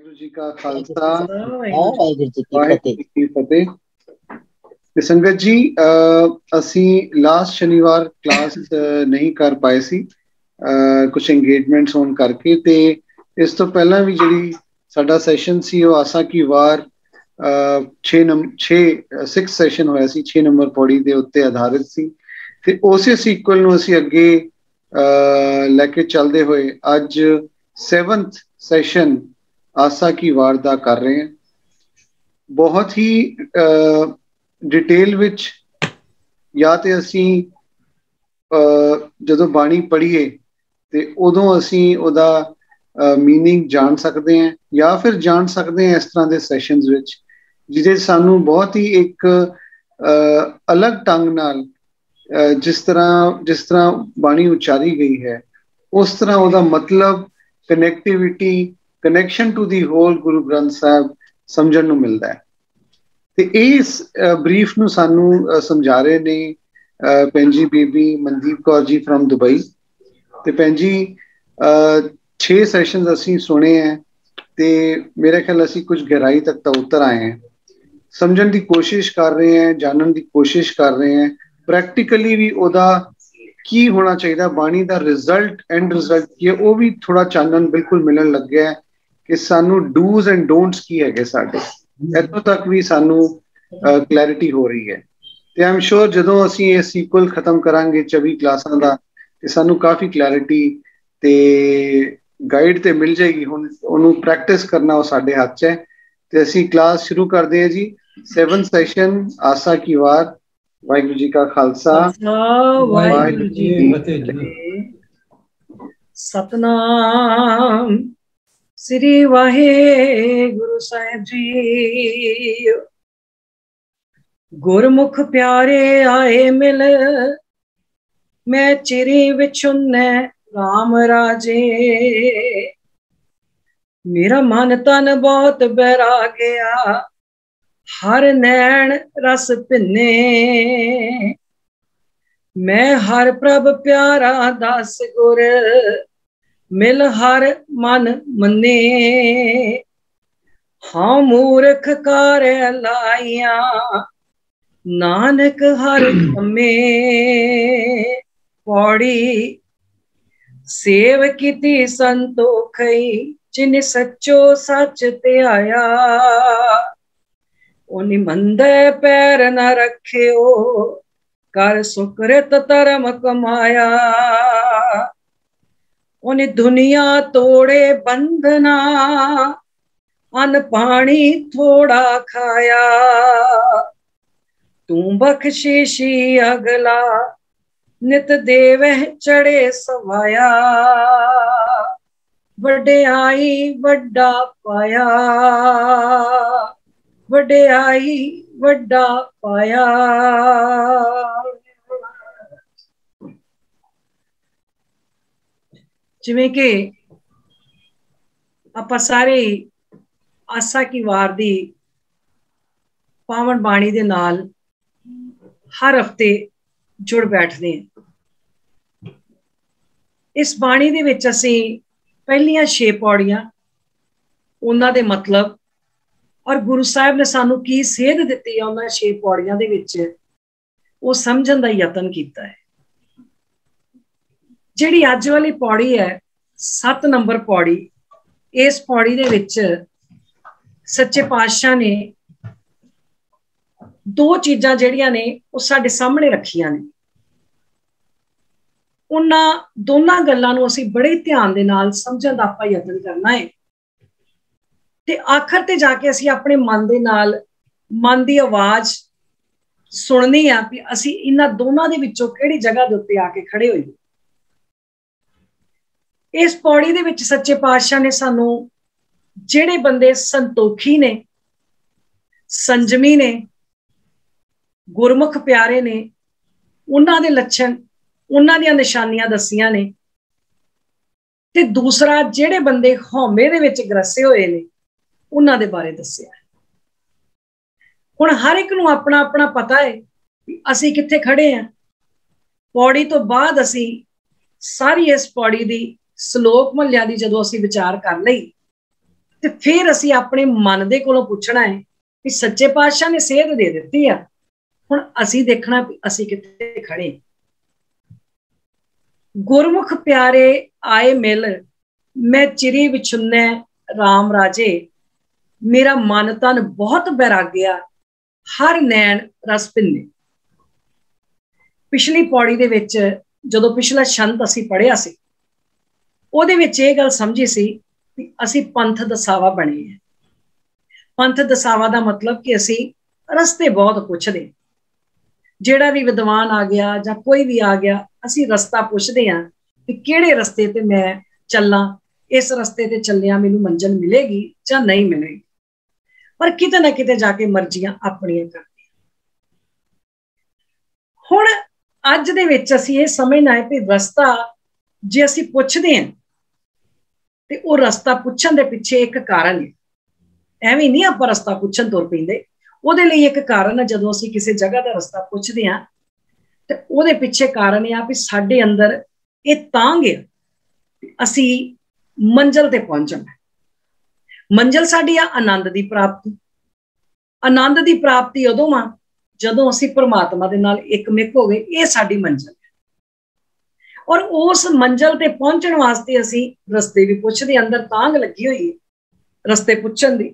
वाहिगुरु जी का खालसा वाहिगुरु जी की वाहिगुरु फतेह। जी की फतेह। ਤੇ ਸੰਗਤ ਜੀ ਅਸੀਂ ਲਾਸਟ ਸ਼ਨੀਵਾਰ ਕਲਾਸ ਨਹੀਂ ਕਰ ਪਾਏ ਸੀ, ਕੁਝ ਇੰਗੇਜਮੈਂਟਸ ਹੋਣ ਕਰਕੇ। ਤੇ ਇਸ ਤੋਂ ਪਹਿਲਾਂ ਵੀ ਜਿਹੜੀ ਸਾਡਾ ਸੈਸ਼ਨ ਸੀ ਉਹ ਆਸਾ ਕੀ ਵਾਰ 6 ਸੈਸ਼ਨ ਹੋਇਆ ਸੀ, 6 ਨੰਬਰ ਪੌੜੀ ਦੇ ਉੱਤੇ ਆਧਾਰਿਤ ਸੀ। ਤੇ ਉਸੇ ਸੀਕੁਅਲ ਨੂੰ ਅਸੀਂ ਅੱਗੇ ਲੈ ਕੇ ਚੱਲਦੇ ਹੋਏ ਅੱਜ 7th ਸੈਸ਼ਨ ਆਸਾ ਕੀ ਵਾਰ ਦਾ ਕਰ ਰਹੇ ਹਾਂ। ਬਹੁਤ ਹੀ ਡਿਟੇਲ ਵਿੱਚ ਜਾਂ ਤੇ ਅਸੀਂ ਜਦੋਂ ਬਾਣੀ ਪੜ੍ਹੀਏ ਤੇ ਉਦੋਂ ਅਸੀਂ ਉਹਦਾ ਮੀਨਿੰਗ ਜਾਣ ਸਕਦੇ ਹਾਂ, ਜਾਂ ਫਿਰ ਜਾਣ ਸਕਦੇ ਹਾਂ ਇਸ ਤਰ੍ਹਾਂ ਦੇ ਸੈਸ਼ਨਸ ਵਿੱਚ ਜਿਹਦੇ ਸਾਨੂੰ ਬਹੁਤ ਹੀ ਇੱਕ ਅਲੱਗ ਢੰਗ ਨਾਲ ਜਿਸ ਤਰ੍ਹਾਂ ਬਾਣੀ ਉਚਾਰੀ ਗਈ ਹੈ ਉਸ ਤਰ੍ਹਾਂ ਉਹਦਾ ਮਤਲਬ, connectivity, connection to the hole Guru Granth Sahib ਸਮਝਣ ਨੂੰ ਮਿਲਦਾ ਹੈ। ਤੇ ਇਸ ਬਰੀਫ ਨੂੰ ਸਾਨੂੰ ਸਮਝਾ ਰਹੇ ਨੇ ਭੈਣ ਜੀ ਬੀਬੀ ਮਨਦੀਪ ਕੌਰ ਜੀ ਫਰਮ ਦੁਬਈ। ਤੇ ਭੈਣ ਜੀ 6 ਸੈਸ਼ਨਸ ਅਸੀਂ ਸੁਣੇ ਹੈ ਤੇ ਮੇਰੇ ਖਿਆਲ ਅਸੀਂ ਕੁਝ ਗਹਿਰਾਈ ਤੱਕ ਤਾਂ ਉਤਰ ਆਏ हैं, ਸਮਝਣ ਦੀ ਕੋਸ਼ਿਸ਼ ਕਰ ਰਹੇ हैं, ਜਾਣਨ ਦੀ ਕੋਸ਼ਿਸ਼ ਕਰ ਰਹੇ हैं, ਪ੍ਰੈਕਟੀਕਲੀ ਵੀ ਉਹਦਾ ਕੀ ਹੋਣਾ ਚਾਹੀਦਾ, ਬਾਣੀ ਦਾ ਰਿਜ਼ਲਟ, ਐਂਡ ਰਿਜ਼ਲਟ ਕੀ ਹੈ, ਉਹ ਵੀ ਥੋੜਾ ਚਾਨਣ ਬਿਲਕੁਲ ਮਿਲਣ ਲੱਗਿਆ ਹੈ ਕਿ ਸਾਨੂੰ ਡੂਜ਼ ਐਂਡ ਡੋਂਟਸ ਕੀ ਹੈਗੇ ਸਾਡੇ, ਇੱਥੋਂ ਤੱਕ ਵੀ ਸਾਨੂੰ ਕਲੈਰਿਟੀ ਹੋ ਰਹੀ ਹੈ। ਤੇ ਆਈ ਐਮ ਸ਼ੋਰ ਜਦੋਂ ਅਸੀਂ ਇਹ ਸੀਕੁਅਲ ਖਤਮ ਕਰਾਂਗੇ 24 ਕਲਾਸਾਂ ਦਾ ਤੇ ਸਾਨੂੰ ਕਾਫੀ ਕਲੈਰਿਟੀ ਤੇ ਗਾਈਡ ਤੇ ਮਿਲ ਜਾਏਗੀ। ਹੁਣ ਉਹਨੂੰ ਪ੍ਰੈਕਟਿਸ ਕਰਨਾ ਉਹ ਸਾਡੇ ਹੱਥ 'ਚ ਹੈ। ਤੇ ਅਸੀਂ ਕਲਾਸ ਸ਼ੁਰੂ ਕਰਦੇ ਹਾਂ ਜੀ। 7th ਸੈਸ਼ਨ ਆਸਾ ਕੀ ਵਾਰ। ਵਾਹਿਗੁਰੂ ਜੀ ਕਾ ਖਾਲਸਾ, ਵਾਹਿਗੁਰੂ ਜੀ ਕੀ ਫਤਿਹ। ਸਤਨਾਮ ਸ੍ਰੀ ਵਾਹਿਗੁਰੂ ਸਾਹਿਬ ਜੀ। ਗੁਰਮੁਖ ਪਿਆਰੇ ਆਏ ਮਿਲ, ਮੈਂ ਚਿਰੀ ਵਿਛੁੰਨੇ ਰਾਮ ਰਾਜੇ। ਮੇਰਾ ਮਨ ਤਨ ਬਹੁਤ ਬੈਰਾਗਿਆ, ਹਰ ਨੈਣ ਰਸ ਭਿੰਨੇ। ਮੈਂ ਹਰ ਪ੍ਰਭ ਪਿਆਰਾ ਦਾਸ ਗੁਰ, ਮਿਲ ਹਰ ਮਨ ਮੰਨੇ। ਹਾਂ ਮੂਰਖ ਕਾਰੈ ਲਾਈਆਂ, ਨਾਨਕ ਹਰ ਕੰਮੇ। ਪੌੜੀ ਸੇਵ ਕੀਤੀ ਸੰਤੋਖਈ, ਜਿਨ ਸੱਚੋ ਸੱਚ ਧਿਆਇਆ। ਉਹਨੇ ਮੰਦੇ ਪੈਰ ਨ ਰੱਖਿਓ, ਕਰ ਸੁਕ੍ਰਿਤ ਧਰਮ ਕਮਾਇਆ। ਉਹਨੇ ਦੁਨੀਆ ਤੋੜੇ ਬੰਧਨਾ, ਅਨ ਪਾਣੀ ਥੋੜਾ ਖਾਇਆ। ਤੂੰ ਬਖਸ਼ੀਸ਼ੀ ਅਗਲਾ, ਨਿਤ ਦੇਵਹਿ ਚੜੇ ਸਵਾਇਆ। ਵਡਿਆਈ ਵੱਡਾ ਪਾਇਆ, ਵਡਿਆਈ ਵੱਡਾ ਪਾਇਆ। ਜਿਵੇਂ ਕਿ ਆਪਾਂ ਸਾਰੇ ਆਸਾ ਕੀ ਵਾਰ ਦੀ ਪਾਵਨ ਬਾਣੀ ਦੇ ਨਾਲ ਹਰ ਹਫ਼ਤੇ ਜੁੜ ਬੈਠਦੇ ਹਾਂ। ਇਸ ਬਾਣੀ ਦੇ ਵਿੱਚ ਅਸੀਂ ਪਹਿਲੀਆਂ 6 ਪੌੜੀਆਂ, ਉਹਨਾਂ ਦੇ ਮਤਲਬ ਔਰ ਗੁਰੂ ਸਾਹਿਬ ਨੇ ਸਾਨੂੰ ਕੀ ਸੇਧ ਦਿੱਤੀ ਹੈ ਉਹਨਾਂ 6 ਪੌੜੀਆਂ ਦੇ ਵਿੱਚ, ਉਹ ਸਮਝਣ ਦਾ ਯਤਨ ਕੀਤਾ ਹੈ। ਜਿਹੜੀ ਅੱਜ ਵਾਲੀ ਪੌੜੀ ਹੈ 7 ਨੰਬਰ ਪੌੜੀ, ਇਸ ਪੌੜੀ ਦੇ ਵਿੱਚ ਸੱਚੇ ਪਾਤਸ਼ਾਹ ਨੇ 2 ਚੀਜ਼ਾਂ ਜਿਹੜੀਆਂ ਨੇ ਉਹ ਸਾਡੇ ਸਾਹਮਣੇ ਰੱਖੀਆਂ ਨੇ। ਉਹਨਾਂ ਦੋਨਾਂ ਗੱਲਾਂ ਨੂੰ ਅਸੀਂ ਬੜੇ ਧਿਆਨ ਦੇ ਨਾਲ ਸਮਝਣ ਦਾ ਆਪਾਂ ਯਤਨ ਕਰਨਾ ਹੈ। ਤੇ ਆਖਰ ਤੇ ਜਾ ਕੇ ਅਸੀਂ ਆਪਣੇ ਮਨ ਦੇ ਨਾਲ, ਮਨ ਦੀ ਆਵਾਜ਼ ਸੁਣਨੀ ਆ ਵੀ ਅਸੀਂ ਇਹਨਾਂ ਦੋਨਾਂ ਦੇ ਵਿੱਚੋਂ ਕਿਹੜੀ ਜਗ੍ਹਾ ਦੇ ਉੱਤੇ ਆ ਕੇ ਖੜੇ ਹੋਈਏ। ਇਸ ਪੌੜੀ ਦੇ ਵਿੱਚ ਸੱਚੇ ਪਾਤਸ਼ਾਹ ਨੇ ਸਾਨੂੰ ਜਿਹੜੇ ਬੰਦੇ ਸੰਤੋਖੀ ਨੇ, ਸੰਜਮੀ ਨੇ, ਗੁਰਮੁਖ ਪਿਆਰੇ ਨੇ, ਉਹਨਾਂ ਦੇ ਲੱਛਣ, ਉਹਨਾਂ ਦੀਆਂ ਨਿਸ਼ਾਨੀਆਂ ਦੱਸੀਆਂ ਨੇ। ਤੇ ਦੂਸਰਾ ਜਿਹੜੇ ਬੰਦੇ ਹਉਮੈ ਦੇ ਵਿੱਚ ਗਰਸੇ ਹੋਏ ਨੇ ਉਹਨਾਂ ਦੇ ਬਾਰੇ ਦੱਸਿਆ। ਹੁਣ ਹਰ ਇੱਕ ਨੂੰ ਆਪਣਾ ਆਪਣਾ ਪਤਾ ਹੈ ਕਿ ਅਸੀਂ ਕਿੱਥੇ ਖੜੇ ਹਾਂ। ਪੌੜੀ ਤੋਂ ਬਾਅਦ ਅਸੀਂ ਸਾਰੀ ਇਸ ਪੌੜੀ ਦੀ ਸ਼ਲੋਕ ਮਹੱਲਿਆਂ ਦੀ ਜਦੋਂ ਅਸੀਂ ਵਿਚਾਰ ਕਰ ਲਈ ਤੇ ਫਿਰ ਅਸੀਂ ਆਪਣੇ ਮਨ ਦੇ ਕੋਲੋਂ ਪੁੱਛਣਾ ਹੈ ਕਿ ਸੱਚੇ ਪਾਤਸ਼ਾਹ ਨੇ ਸੇਧ ਦੇ ਦਿੱਤੀ ਆ, ਹੁਣ ਅਸੀਂ ਦੇਖਣਾ ਵੀ ਅਸੀਂ ਕਿੱਥੇ ਖੜੇ। ਗੁਰਮੁਖ ਪਿਆਰੇ ਆਏ ਮਿਲ, ਮੈਂ ਚਿਰੀ ਵਿਛੁੰਨੈ ਰਾਮ ਰਾਜੇ, ਮੇਰਾ ਮਨ ਤਨ ਬਹੁਤ ਬੈਰਾਗਿਆ, ਹਰ ਨੈਣ ਰਸ ਭਿੰਨੇ। ਪਿਛਲੀ ਪੌੜੀ ਦੇ ਵਿੱਚ ਜਦੋਂ ਪਿਛਲਾ ਛੰਦ ਅਸੀਂ ਪੜ੍ਹਿਆ ਸੀ, ਉਹਦੇ ਵਿੱਚ ਇਹ ਗੱਲ ਸਮਝੀ ਸੀ ਕਿ ਅਸੀਂ ਪੰਥ ਦਸਾਵਾ ਬਣੇ ਹੈ। ਪੰਥ ਦਸਾਵਾ ਦਾ ਮਤਲਬ ਕਿ ਅਸੀਂ ਰਸਤੇ ਬਹੁਤ ਪੁੱਛਦੇ, ਜਿਹੜਾ ਵੀ ਵਿਦਵਾਨ ਆ ਗਿਆ ਜਾਂ ਕੋਈ ਵੀ ਆ ਗਿਆ, ਅਸੀਂ ਰਸਤਾ ਪੁੱਛਦੇ ਹਾਂ ਕਿ ਕਿਹੜੇ ਰਸਤੇ ਤੇ ਮੈਂ ਚੱਲਾਂ, ਇਸ ਰਸਤੇ ਤੇ ਚੱਲਿਆ ਮੈਨੂੰ ਮੰਜ਼ਿਲ ਮਿਲੇਗੀ ਜਾਂ ਨਹੀਂ ਮਿਲੇਗੀ। ਪਰ ਕਿਤੇ ਨਾ ਕਿਤੇ ਜਾ ਕੇ ਮਰਜ਼ੀਆਂ ਆਪਣੀਆਂ ਕਰਦੇ। ਹੁਣ ਅੱਜ ਦੇ ਵਿੱਚ ਅਸੀਂ ਇਹ ਸਮਝਣਾ ਹੈ ਕਿ ਰਸਤਾ ਜੇ ਅਸੀਂ ਪੁੱਛਦੇ ਹਾਂ ਤੇ ਉਹ ਰਸਤਾ ਪੁੱਛਣ ਦੇ ਪਿੱਛੇ ਇੱਕ ਕਾਰਨ ਹੈ। ਐਵੇਂ ਨਹੀਂ ਆਪਾਂ ਰਸਤਾ ਪੁੱਛਣ ਤੁਰ ਪੈਂਦੇ, ਉਹਦੇ ਲਈ ਇੱਕ ਕਾਰਨ ਹੈ। ਜਦੋਂ ਅਸੀਂ ਕਿਸੇ ਜਗ੍ਹਾ ਦਾ ਰਸਤਾ ਪੁੱਛਦੇ ਹਾਂ ਤੇ ਉਹਦੇ ਪਿੱਛੇ ਕਾਰਨ ਇਹ ਆ ਵੀ ਸਾਡੇ ਅੰਦਰ ਇਹ ਤਾਂਘ ਹੈ, ਅਸੀਂ ਮੰਜ਼ਿਲ ਤੇ ਪਹੁੰਚਣਾ। ਮੰਜ਼ਿਲ ਸਾਡੀ ਆ ਆਨੰਦ ਦੀ ਪ੍ਰਾਪਤੀ। ਆਨੰਦ ਦੀ ਪ੍ਰਾਪਤੀ ਉਦੋਂ ਆ ਜਦੋਂ ਅਸੀਂ ਪ੍ਰਮਾਤਮਾ ਦੇ ਨਾਲ ਇੱਕਮਿਕ ਹੋ ਗਏ, ਇਹ ਸਾਡੀ ਮੰਜ਼ਿਲ ਹੈ। ਔਰ ਉਸ ਮੰਜ਼ਿਲ ਤੇ ਪਹੁੰਚਣ ਵਾਸਤੇ ਅਸੀਂ ਰਸਤੇ ਵੀ ਪੁੱਛਦੇ, ਅੰਦਰ ਤਾਂਘ ਲੱਗੀ ਹੋਈ ਹੈ ਰਸਤੇ ਪੁੱਛਣ ਦੀ।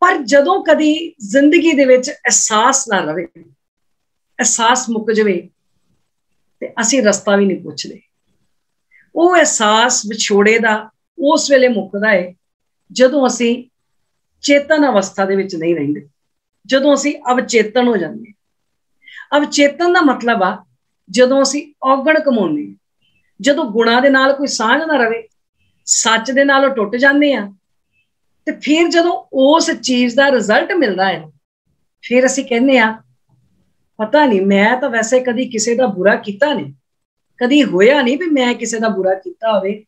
ਪਰ ਜਦੋਂ ਕਦੀ ਜ਼ਿੰਦਗੀ ਦੇ ਵਿੱਚ ਅਹਿਸਾਸ ਨਾ ਰਵੇ, ਅਹਿਸਾਸ ਮੁੱਕ ਜਾਵੇ, ਤੇ ਅਸੀਂ ਰਸਤਾ ਵੀ ਨਹੀਂ ਪੁੱਛਦੇ। ਉਹ ਅਹਿਸਾਸ ਵਿਛੋੜੇ ਦਾ ਉਸ ਵੇਲੇ ਮੁੱਕਦਾ ਹੈ ਜਦੋਂ ਅਸੀਂ ਚੇਤਨ ਅਵਸਥਾ ਦੇ ਵਿੱਚ ਨਹੀਂ ਰਹਿੰਦੇ, ਜਦੋਂ ਅਸੀਂ ਅਵਚੇਤਨ ਹੋ ਜਾਂਦੇ। ਅਵਚੇਤਨ ਦਾ ਮਤਲਬ ਆ ਜਦੋਂ ਅਸੀਂ ਔਗਣ ਕਮਾਉਂਦੇ, ਜਦੋਂ ਗੁਣਾਂ ਦੇ ਨਾਲ ਕੋਈ ਸਾਂਝ ਨਾ ਰਵੇ, ਸੱਚ ਦੇ ਨਾਲੋਂ ਟੁੱਟ ਜਾਂਦੇ ਆ, ਤੇ ਫਿਰ ਜਦੋਂ ਉਸ ਚੀਜ਼ ਦਾ ਰਿਜ਼ਲਟ ਮਿਲਦਾ ਹੈ, ਫਿਰ ਅਸੀਂ ਕਹਿੰਦੇ ਆ ਪਤਾ ਨਹੀਂ, ਮੈਂ ਤਾਂ ਵੈਸੇ ਕਦੀ ਕਿਸੇ ਦਾ ਬੁਰਾ ਕੀਤਾ ਨਹੀਂ, ਕਦੀ ਹੋਇਆ ਨਹੀਂ ਵੀ ਮੈਂ ਕਿਸੇ ਦਾ ਬੁਰਾ ਕੀਤਾ ਹੋਵੇ,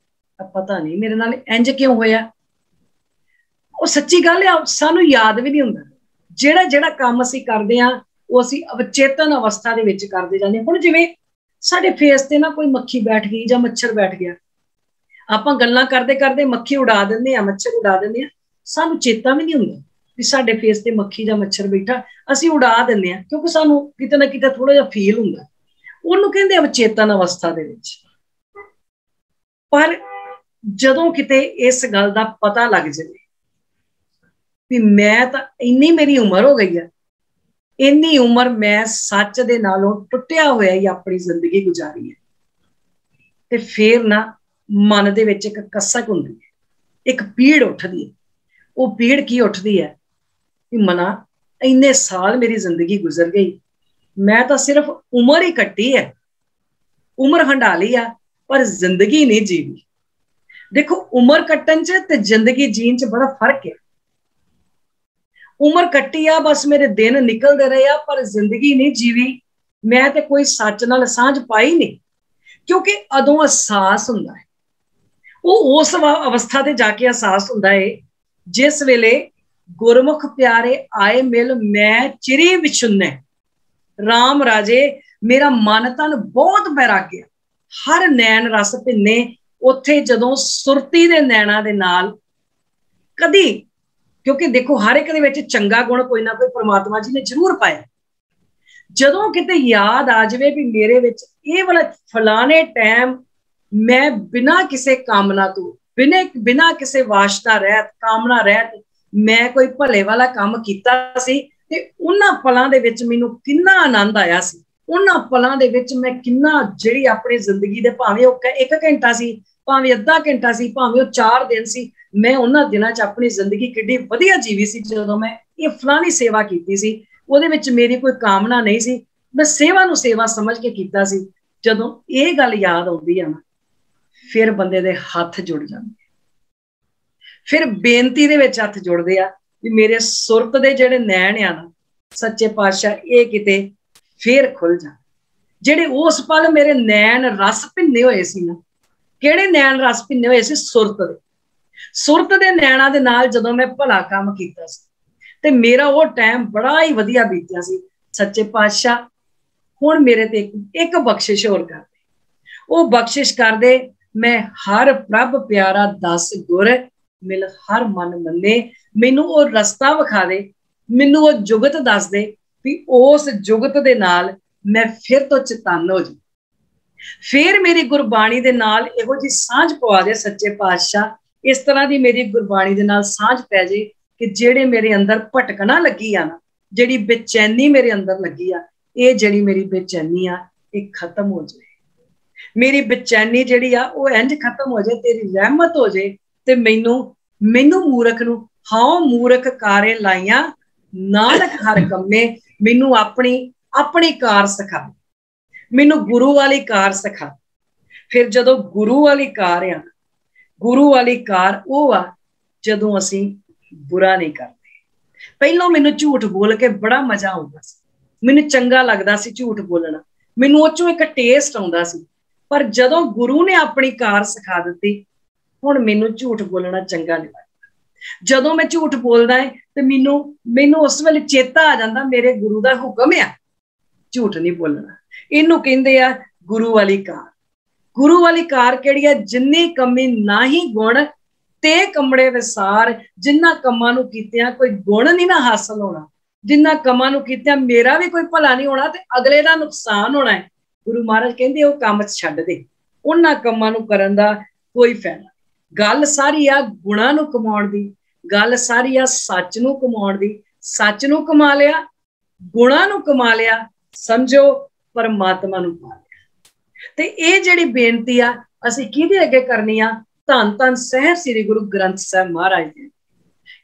ਪਤਾ ਨਹੀਂ ਮੇਰੇ ਨਾਲ ਇੰਜ ਕਿਉਂ ਹੋਇਆ। ਉਹ ਸੱਚੀ ਗੱਲ ਆ, ਸਾਨੂੰ ਯਾਦ ਵੀ ਨਹੀਂ ਹੁੰਦਾ। ਜਿਹੜਾ ਜਿਹੜਾ ਕੰਮ ਅਸੀਂ ਕਰਦੇ ਆ ਉਹ ਅਸੀਂ ਅਵਚੇਤਨ ਅਵਸਥਾ ਦੇ ਵਿੱਚ ਕਰਦੇ ਜਾਂਦੇ। ਹੁਣ ਜਿਵੇਂ ਸਾਡੇ ਫੇਸ ਤੇ ਨਾ ਕੋਈ ਮੱਖੀ ਬੈਠ ਗਈ ਜਾਂ ਮੱਛਰ ਬੈਠ ਗਿਆ, ਆਪਾਂ ਗੱਲਾਂ ਕਰਦੇ ਕਰਦੇ ਮੱਖੀ ਉਡਾ ਦਿੰਦੇ ਆ, ਮੱਛਰ ਉਡਾ ਦਿੰਦੇ ਆ, ਸਾਨੂੰ ਚੇਤਾ ਵੀ ਨਹੀਂ ਹੁੰਦਾ ਵੀ ਸਾਡੇ ਫੇਸ ਤੇ ਮੱਖੀ ਜਾਂ ਮੱਛਰ ਬੈਠਾ, ਅਸੀਂ ਉਡਾ ਦਿੰਦੇ ਆ ਕਿਉਂਕਿ ਸਾਨੂੰ ਕਿਤੇ ਨਾ ਕਿਤੇ ਥੋੜਾ ਜਿਹਾ ਫੀਲ ਹੁੰਦਾ। ਉਹਨੂੰ ਕਹਿੰਦੇ ਅਵਚੇਤਨ ਅਵਸਥਾ ਦੇ ਵਿੱਚ। ਪਰ ਜਦੋਂ ਕਿਤੇ ਇਸ ਗੱਲ ਦਾ ਪਤਾ ਲੱਗ ਜਾਵੇ ਵੀ ਮੈਂ ਤਾਂ ਇੰਨੀ ਮੇਰੀ ਉਮਰ ਹੋ ਗਈ ਆ, ਇੰਨੀ ਉਮਰ ਮੈਂ ਸੱਚ ਦੇ ਨਾਲੋਂ ਟੁੱਟਿਆ ਹੋਇਆ ਹੀ ਆਪਣੀ ਜ਼ਿੰਦਗੀ ਗੁਜ਼ਾਰੀ ਹੈ, ਤੇ ਫਿਰ ਨਾ ਮਨ ਦੇ ਵਿੱਚ ਇੱਕ ਕਸਕ ਹੁੰਦੀ ਹੈ, ਇੱਕ ਪੀੜ ਉੱਠਦੀ ਹੈ। ਉਹ ਪੀੜ ਕੀ ਉੱਠਦੀ ਹੈ ਕਿ ਮਨਾ ਇੰਨੇ ਸਾਲ ਮੇਰੀ ਜ਼ਿੰਦਗੀ ਗੁਜ਼ਰ ਗਈ, ਮੈਂ ਤਾਂ ਸਿਰਫ ਉਮਰ ਹੀ ਕੱਟੀ ਹੈ, ਉਮਰ ਹੰਡਾ ਲਈ ਆ, ਪਰ ਜ਼ਿੰਦਗੀ ਨਹੀਂ ਜੀਵੀ। ਦੇਖੋ ਉਮਰ ਕੱਟਣ ਚ ਤੇ ਜ਼ਿੰਦਗੀ ਜੀਣ ਚ ਬੜਾ ਫਰਕ ਹੈ। ਉਮਰ ਕੱਟੀ ਆ, ਬਸ ਮੇਰੇ ਦਿਨ ਨਿਕਲਦੇ ਰਹੇ ਆ, ਪਰ ਜ਼ਿੰਦਗੀ ਨਹੀਂ ਜੀਵੀ। ਮੈਂ ਤੇ ਕੋਈ ਸੱਚ ਨਾਲ ਸਾਂਝ ਪਾਈ ਨਹੀਂ, ਕਿਉਂਕਿ ਉਦੋਂ ਅਹਿਸਾਸ ਹੁੰਦਾ ਹੈ, ਉਹ ਉਸ ਅਵਸਥਾ ਤੇ ਜਾ ਕੇ ਅਹਿਸਾਸ ਹੁੰਦਾ ਹੈ ਜਿਸ ਵੇਲੇ ਗੁਰਮੁਖ ਪਿਆਰੇ ਆਏ ਮਿਲ, ਮੈਂ ਚਿਰੀ ਵਿਛੁੰਨੈ ਰਾਮ ਰਾਜੇ, ਮੇਰਾ ਮਨ ਤਨ ਬਹੁਤ ਬੈਰਾਗਿਆ, ਹਰ ਨੈਣ ਰਸ ਭਿੰਨੇ। ਉੱਥੇ ਜਦੋਂ ਸੁਰਤੀ ਦੇ ਨੈਣਾ ਦੇ ਨਾਲ ਕਦੀ, ਕਿਉਂਕਿ ਦੇਖੋ ਹਰ ਇੱਕ ਦੇ ਵਿੱਚ ਚੰਗਾ ਗੁਣ ਕੋਈ ਨਾ ਕੋਈ ਪ੍ਰਮਾਤਮਾ ਜੀ ਨੇ ਜ਼ਰੂਰ ਪਾਇਆ, ਜਦੋਂ ਕਿਤੇ ਯਾਦ ਆ ਜਾਵੇ ਵੀ ਮੇਰੇ ਵਿੱਚ ਇਹ ਵਾਲਾ ਫਲਾਣੇ ਟਾਈਮ ਮੈਂ ਬਿਨਾਂ ਕਿਸੇ ਕਾਮਨਾ ਤੋਂ, ਬਿਨਾਂ ਕਿਸੇ ਵਾਸ਼ਨਾ ਰਹਿਤ, ਕਾਮਨਾ ਰਹਿਤ ਮੈਂ ਕੋਈ ਭਲੇ ਵਾਲਾ ਕੰਮ ਕੀਤਾ ਸੀ, ਤੇ ਉਹਨਾਂ ਪਲਾਂ ਦੇ ਵਿੱਚ ਮੈਨੂੰ ਕਿੰਨਾ ਆਨੰਦ ਆਇਆ ਸੀ। ਉਹਨਾਂ ਪਲਾਂ ਦੇ ਵਿੱਚ ਮੈਂ ਕਿੰਨਾ, ਜਿਹੜੀ ਆਪਣੀ ਜ਼ਿੰਦਗੀ ਦੇ ਭਾਵੇਂ ਉਹ 1 ਘੰਟਾ ਸੀ, ਭਾਵੇਂ ਅੱਧਾ ਘੰਟਾ ਸੀ, ਭਾਵੇਂ ਉਹ 4 ਦਿਨ ਸੀ, ਮੈਂ ਉਹਨਾਂ ਦਿਨਾਂ 'ਚ ਆਪਣੀ ਜ਼ਿੰਦਗੀ ਕਿੱਡੀ ਵਧੀਆ ਜੀਵੀ ਸੀ। ਜਦੋਂ ਮੈਂ ਇਹ ਫਲਾਣੀ ਸੇਵਾ ਕੀਤੀ ਸੀ, ਉਹਦੇ ਵਿੱਚ ਮੇਰੀ ਕੋਈ ਕਾਮਨਾ ਨਹੀਂ ਸੀ, ਮੈਂ ਸੇਵਾ ਨੂੰ ਸੇਵਾ ਸਮਝ ਕੇ ਕੀਤਾ ਸੀ। ਜਦੋਂ ਇਹ ਗੱਲ ਯਾਦ ਆਉਂਦੀ ਆ ਨਾ, ਫਿਰ ਬੰਦੇ ਦੇ ਹੱਥ ਜੁੜ ਜਾਂਦੇ, ਫਿਰ ਬੇਨਤੀ ਦੇ ਵਿੱਚ ਹੱਥ ਜੁੜਦੇ ਆ ਵੀ ਮੇਰੇ ਸੁਰਤ ਦੇ ਜਿਹੜੇ ਨੈਣ ਆ ਨਾ, ਸੱਚੇ ਪਾਤਸ਼ਾਹ ਇਹ ਕਿਤੇ ਫੇਰ ਖੁੱਲ ਜਾ। ਜਿਹੜੇ ਉਸ ਪਲ ਮੇਰੇ ਨੈਣ ਰਸ ਭਿੰਨੇ ਹੋਏ ਸੀ ਨਾ, ਕਿਹੜੇ ਨੈਣ ਰਸ ਭਿੰਨੇ ਹੋਏ ਸੀ? ਸੁਰਤ ਦੇ। ਸੁਰਤ ਦੇ ਨੈਣਾ ਦੇ ਨਾਲ ਜਦੋਂ ਮੈਂ ਭਲਾ ਕੰਮ ਕੀਤਾ ਸੀ, ਤੇ ਮੇਰਾ ਉਹ ਟਾਈਮ ਬੜਾ ਹੀ ਵਧੀਆ ਬੀਤਿਆ ਸੀ। ਸੱਚੇ ਪਾਤਸ਼ਾਹ ਹੁਣ ਮੇਰੇ ਤੇ ਇੱਕ ਬਖਸ਼ਿਸ਼ ਹੋਰ ਕਰਦੇ, ਉਹ ਬਖਸ਼ਿਸ਼ ਕਰਦੇ, मैं हर प्रभ प्यारा दस गुर मिल हर मन मन्ने। मैनू वो रस्ता विखा दे, मैनू वो जुगत दस दे भी उस जुगत दे नाल मैं फिर तो चेतन हो जाऊं। फिर मेरी गुरबाणी दे नाल इहो जी सांझ पवा दे सच्चे पातशाह। इस तरह की मेरी गुरबाणी दे नाल सांझ पै जे कि जेड़े मेरे अंदर भटकना लगी आ ना, जेड़ी बेचैनी मेरे अंदर लगी आ, ये जेड़ी मेरी बेचैनी आ ये खत्म हो जाए। मेरी बेचैनी जेड़ी आ वो इंज खत्म हो जाए, तेरी रहमत हो जाए ते मैनू मैनू मूरख नू हाँ मूरख कारे लाइया नानक हर कम्मे। मैनू अपनी अपनी कार सिखा, मैनू गुरु वाली कार सिखा। फिर जदों गुरु वाली कार आ, गुरु वाली कार वो आ जदों असीं बुरा नहीं करते। पहलों मैनू झूठ बोल के बड़ा मजा आउंदा सी, मैनू चंगा लगदा सी झूठ बोलना, मैनू उह चों एक टेस्ट आउंदा सी। पर जदों गुरु ने अपनी कार सिखा दी, हुण मैनू झूठ बोलना चंगा नहीं लगदा। जदों मैं झूठ बोलदा है तो मैनू मैनू उस वेले चेता आ जांदा मेरे गुरु दा हुक्म आ झूठ नहीं बोलना। इनू कहंदे आ गुरु वाली कार। गुरु वाली कार किहड़ी है? जिन्नी कमी ना ही गुण ते कमड़े विसार। जिन्ना कमां नूं कीतियां कोई गुण नहीं ना हासिल होना, जिन्ना कमां नूं कीतियां मेरा भी कोई भला नहीं होना ते अगले दा नुकसान होना है। गुरु महाराज कहंदे वो काम छड्ड दे, उन्हां कमां नूं करन दा कोई फायदा। गल सारी आ गुणां नूं कमाउण दी, गल सारी आ सच नूं कमाउण दी। सच नूं कमा लिया, गुणां नूं कमा लिया, समझो परमात्मा नूं पा लिया। ते इह जिहड़ी बेनती आ असीं किहदे अगे करनी आ? धन धन सहर श्री गुरु ग्रंथ साहिब महाराज जी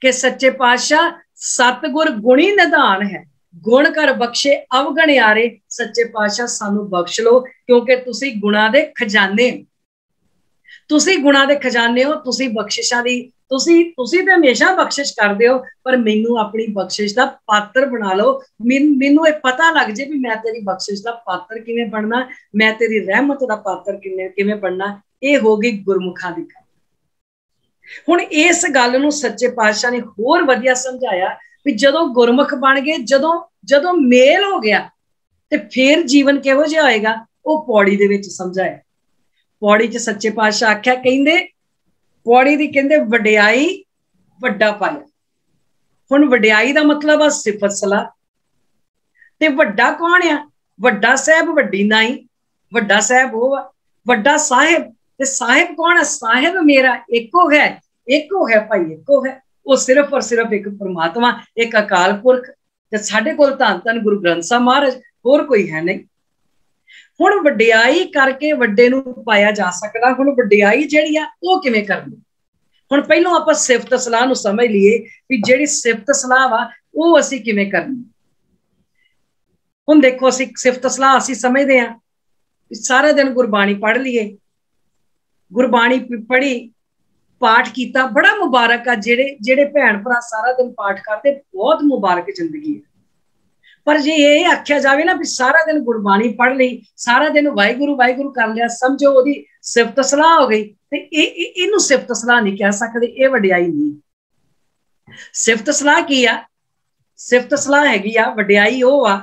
के सच्चे पातशाह सतगुर गुणी निधान है, गुण कर बख्शे अवगण यारे। सच्चे पातशाह सानू बख्श लो, क्योंकि तुसी गुणा दे खजाने, तुसी गुणा दे खजाने हो, तुसी बख्शिशां दी तुसी ते हमेशा बख्शिश करदे हो, पर मैनू अपनी बख्शिश दा पात्र बना लो। मैनू ये पता लग जे भी मैं तेरी बख्शिश दा पात्र किवें बनना, मैं तेरी रहमत दा पात्र किवें बनना। ये होगी गुरमुखां दी गल। हुण इस गल नूं सच्चे पातशाह ने होर वधिया समझाया भी जदों गुरमुख बन गए, जदों मेल हो गया ते फिर जीवन किहो जिहा होएगा, वो पौड़ी दे विच समझाया। पौड़ी च सच्चे पातशाह आख्या, कहंदे पौड़ी दी कहंदे वडियाई वड्डा पाया। हुण वडियाई दा मतलब आ सिफत सलाह, ते वड्डा कौन आ? वड्डा साहिब वड्डी नाई, वड्डा साहिब वो आ, वड्डा साहिब। ते साहिब कौन है? साहिब मेरा एको है, एको है भाई, एको है। वो सिर्फ और सिर्फ एक परमात्मा, एक अकाल पुरख। ते साडे कोल धन धन गुरु ग्रंथ साहिब महाराज, होर कोई है नहीं। हुण वडियाई करके वड्डे नूं पाया जा सकदा। हुण वडियाई जिहड़ी आ वो किवें करनी? हुण पहिलों आपां सिफत सलाह नूं समझ लईए भी जिहड़ी सिफत सलाह वा वो असीं किवें करनी। हुण देखो असीं सिफत सलाह असीं समझदे आ सारा दिन गुरबाणी पढ़ लीए, गुरबाणी पढ़ी, पाठ किया, बड़ा मुबारक आ। जेड़े भैन भरा सारा दिन पाठ करते, बहुत मुबारक जिंदगी है। पर जे ये आख्या जाए ना भी सारा दिन गुरबाणी पढ़ ली, सारा दिन वाहिगुरु वाहिगुरु कर लिया, समझो ओदी सिफत सलाह हो गई, ते इनू सिफत सलाह नहीं कह सकते, ये वडियाई नहीं। सिफत सलाह की आ? सिफत सलाह हैगी आ, वडियाई ओ आ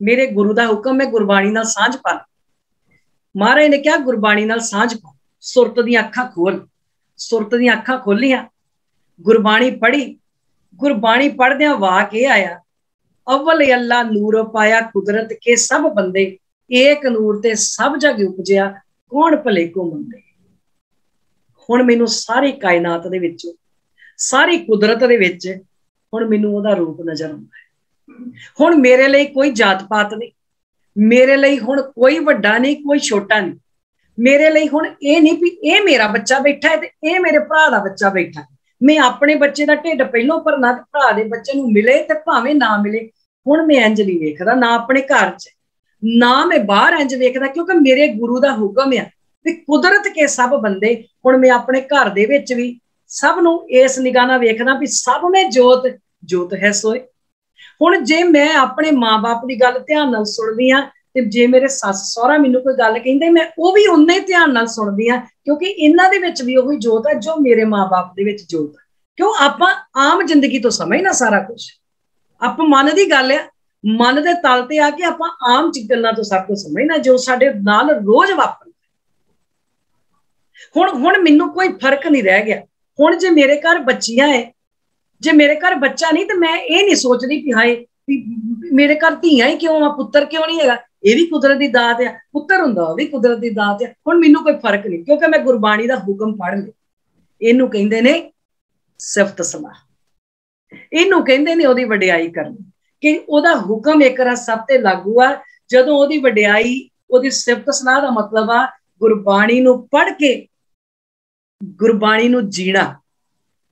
मेरे गुरु का हुक्म है गुरबाणी नाल सांझ पा। महाराज ने क्या गुरबाणी नाल सांझ पा, सुरत दी अखां खोल। सुरत दी अखां खोलियां, गुरबाणी पढ़ी, गुरबाणी पढ़दियां वाक ये आया, अव्वल अल्लाह नूर पाया कुदरत के सब बंदे, एक नूर ते सब जग उपजिया कौन भले को मंदे। हुण मैनू सारी कायनात दे विच, सारी कुदरत दे विच हुण मैनू ओहदा रूप नजर आउंदा है। हुण मेरे लिए कोई जात पात नहीं, मेरे लिए हुण कोई वड्डा नहीं, कोई छोटा नहीं। मेरे लिए हुण ये नहीं भी ये मेरा बच्चा बैठा है ते ये मेरे भरा दा बच्चा बैठा है। मैं अपने बच्चे का ढिड पहलों भरना, भरा दे बच्चे नूं मिले ते भावें ना मिले। हुण मैं इंज नहीं वेखदा, ना अपने घर च ना मैं बाहर इंज वेखदा, क्योंकि मेरे गुरु का हुक्म है भी कुदरत के सब बंदे। हुण मैं अपने घर दे विच भी सब नूं इस निगाह नाल वेखदा भी सब में जोत जोत है सोए। हुण जे मैं अपने माँ बाप की गल ध्यान नाल सुणदी हां, ते जे मेरे सस सहुरा मैनूं कोई गल कहिंदे, मैं वो भी उन्ना ही ध्यान नाल सुणदी हां, क्योंकि इन्हां दे विच भी ओही जोत है जो मेरे माँ बाप दे विच जोत है। क्यों? आपां आम जिंदगी तो समझना सारा कुछ, आपां मन की गल है, मन के तल ते आके आपां आम गल्लां तो सब कुछ समझना जो साडे नाल रोज वापरदा। हुण मैनू कोई फर्क नहीं रह गया। हुण जे मेरे घर बच्चियां है, जे मेरे घर बच्चा नहीं तो मैं ये नहीं सोचती कि हाय मेरे घर धीआं ही क्यों आ, पुत्तर क्यों नहीं है, ये भी कुदरत की दात है, पुत्तर हुंदा वो भी कुदरत की दात है। हुण मैनू कोई फर्क नहीं, क्योंकि मैं गुरबाणी का हुक्म पढ़ लिया। इनू कहंदे ने सिफत सलाह, इनू कहंदे ने ओदी वडियाई करनी, कि ओदा हुक्म एक बार सब ते लागू आ। जदों ओदी वडियाई, ओदी सिफत सलाह का मतलब आ गुरबाणी नू पढ़ के गुरबाणी नू जीना,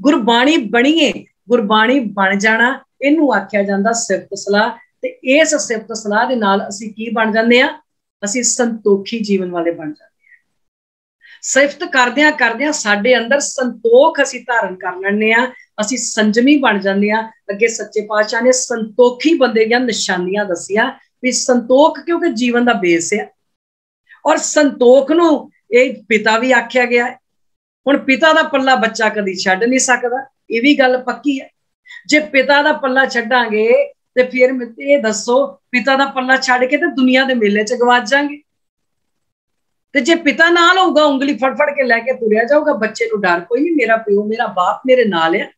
गुरबाणी बणीए, गुरबाणी बन जाना, इनू आख्या जांदा सिफत सलाह। ते इस सिफत सलाह दे नाल असीं की बन जांदे आ, असीं संतोखी जीवन वाले बन जांदे आ। सिफत करदियां करदियां साडे अंदर संतोख असीं धारण कर लैंदे आ, असीं संजमी बन जांदे आ। अगे सच्चे पातशाह ने संतोखी बंदे दीयां निशानियां दसिया भी संतोख क्योंकि जीवन दा बेस है, और संतोख नू ये पिता भी आख्या गया है। हुण पिता दा पल्ला बच्चा कदी छड्ड नहीं सकदा, ये भी गल पक्की है। जे पिता दा पल्ला छड्डांगे ते फिर ये दसो पिता दा पल्ला छड्ड के ते दुनिया दे मेले च गवाच जांगे। ते जे पिता नाल होगा, उंगली फड़ फड़ के लैके तुरया जाऊगा, बच्चे नू डर कोई नहीं, मेरा प्यो मेरा बाप मेरे नाल है।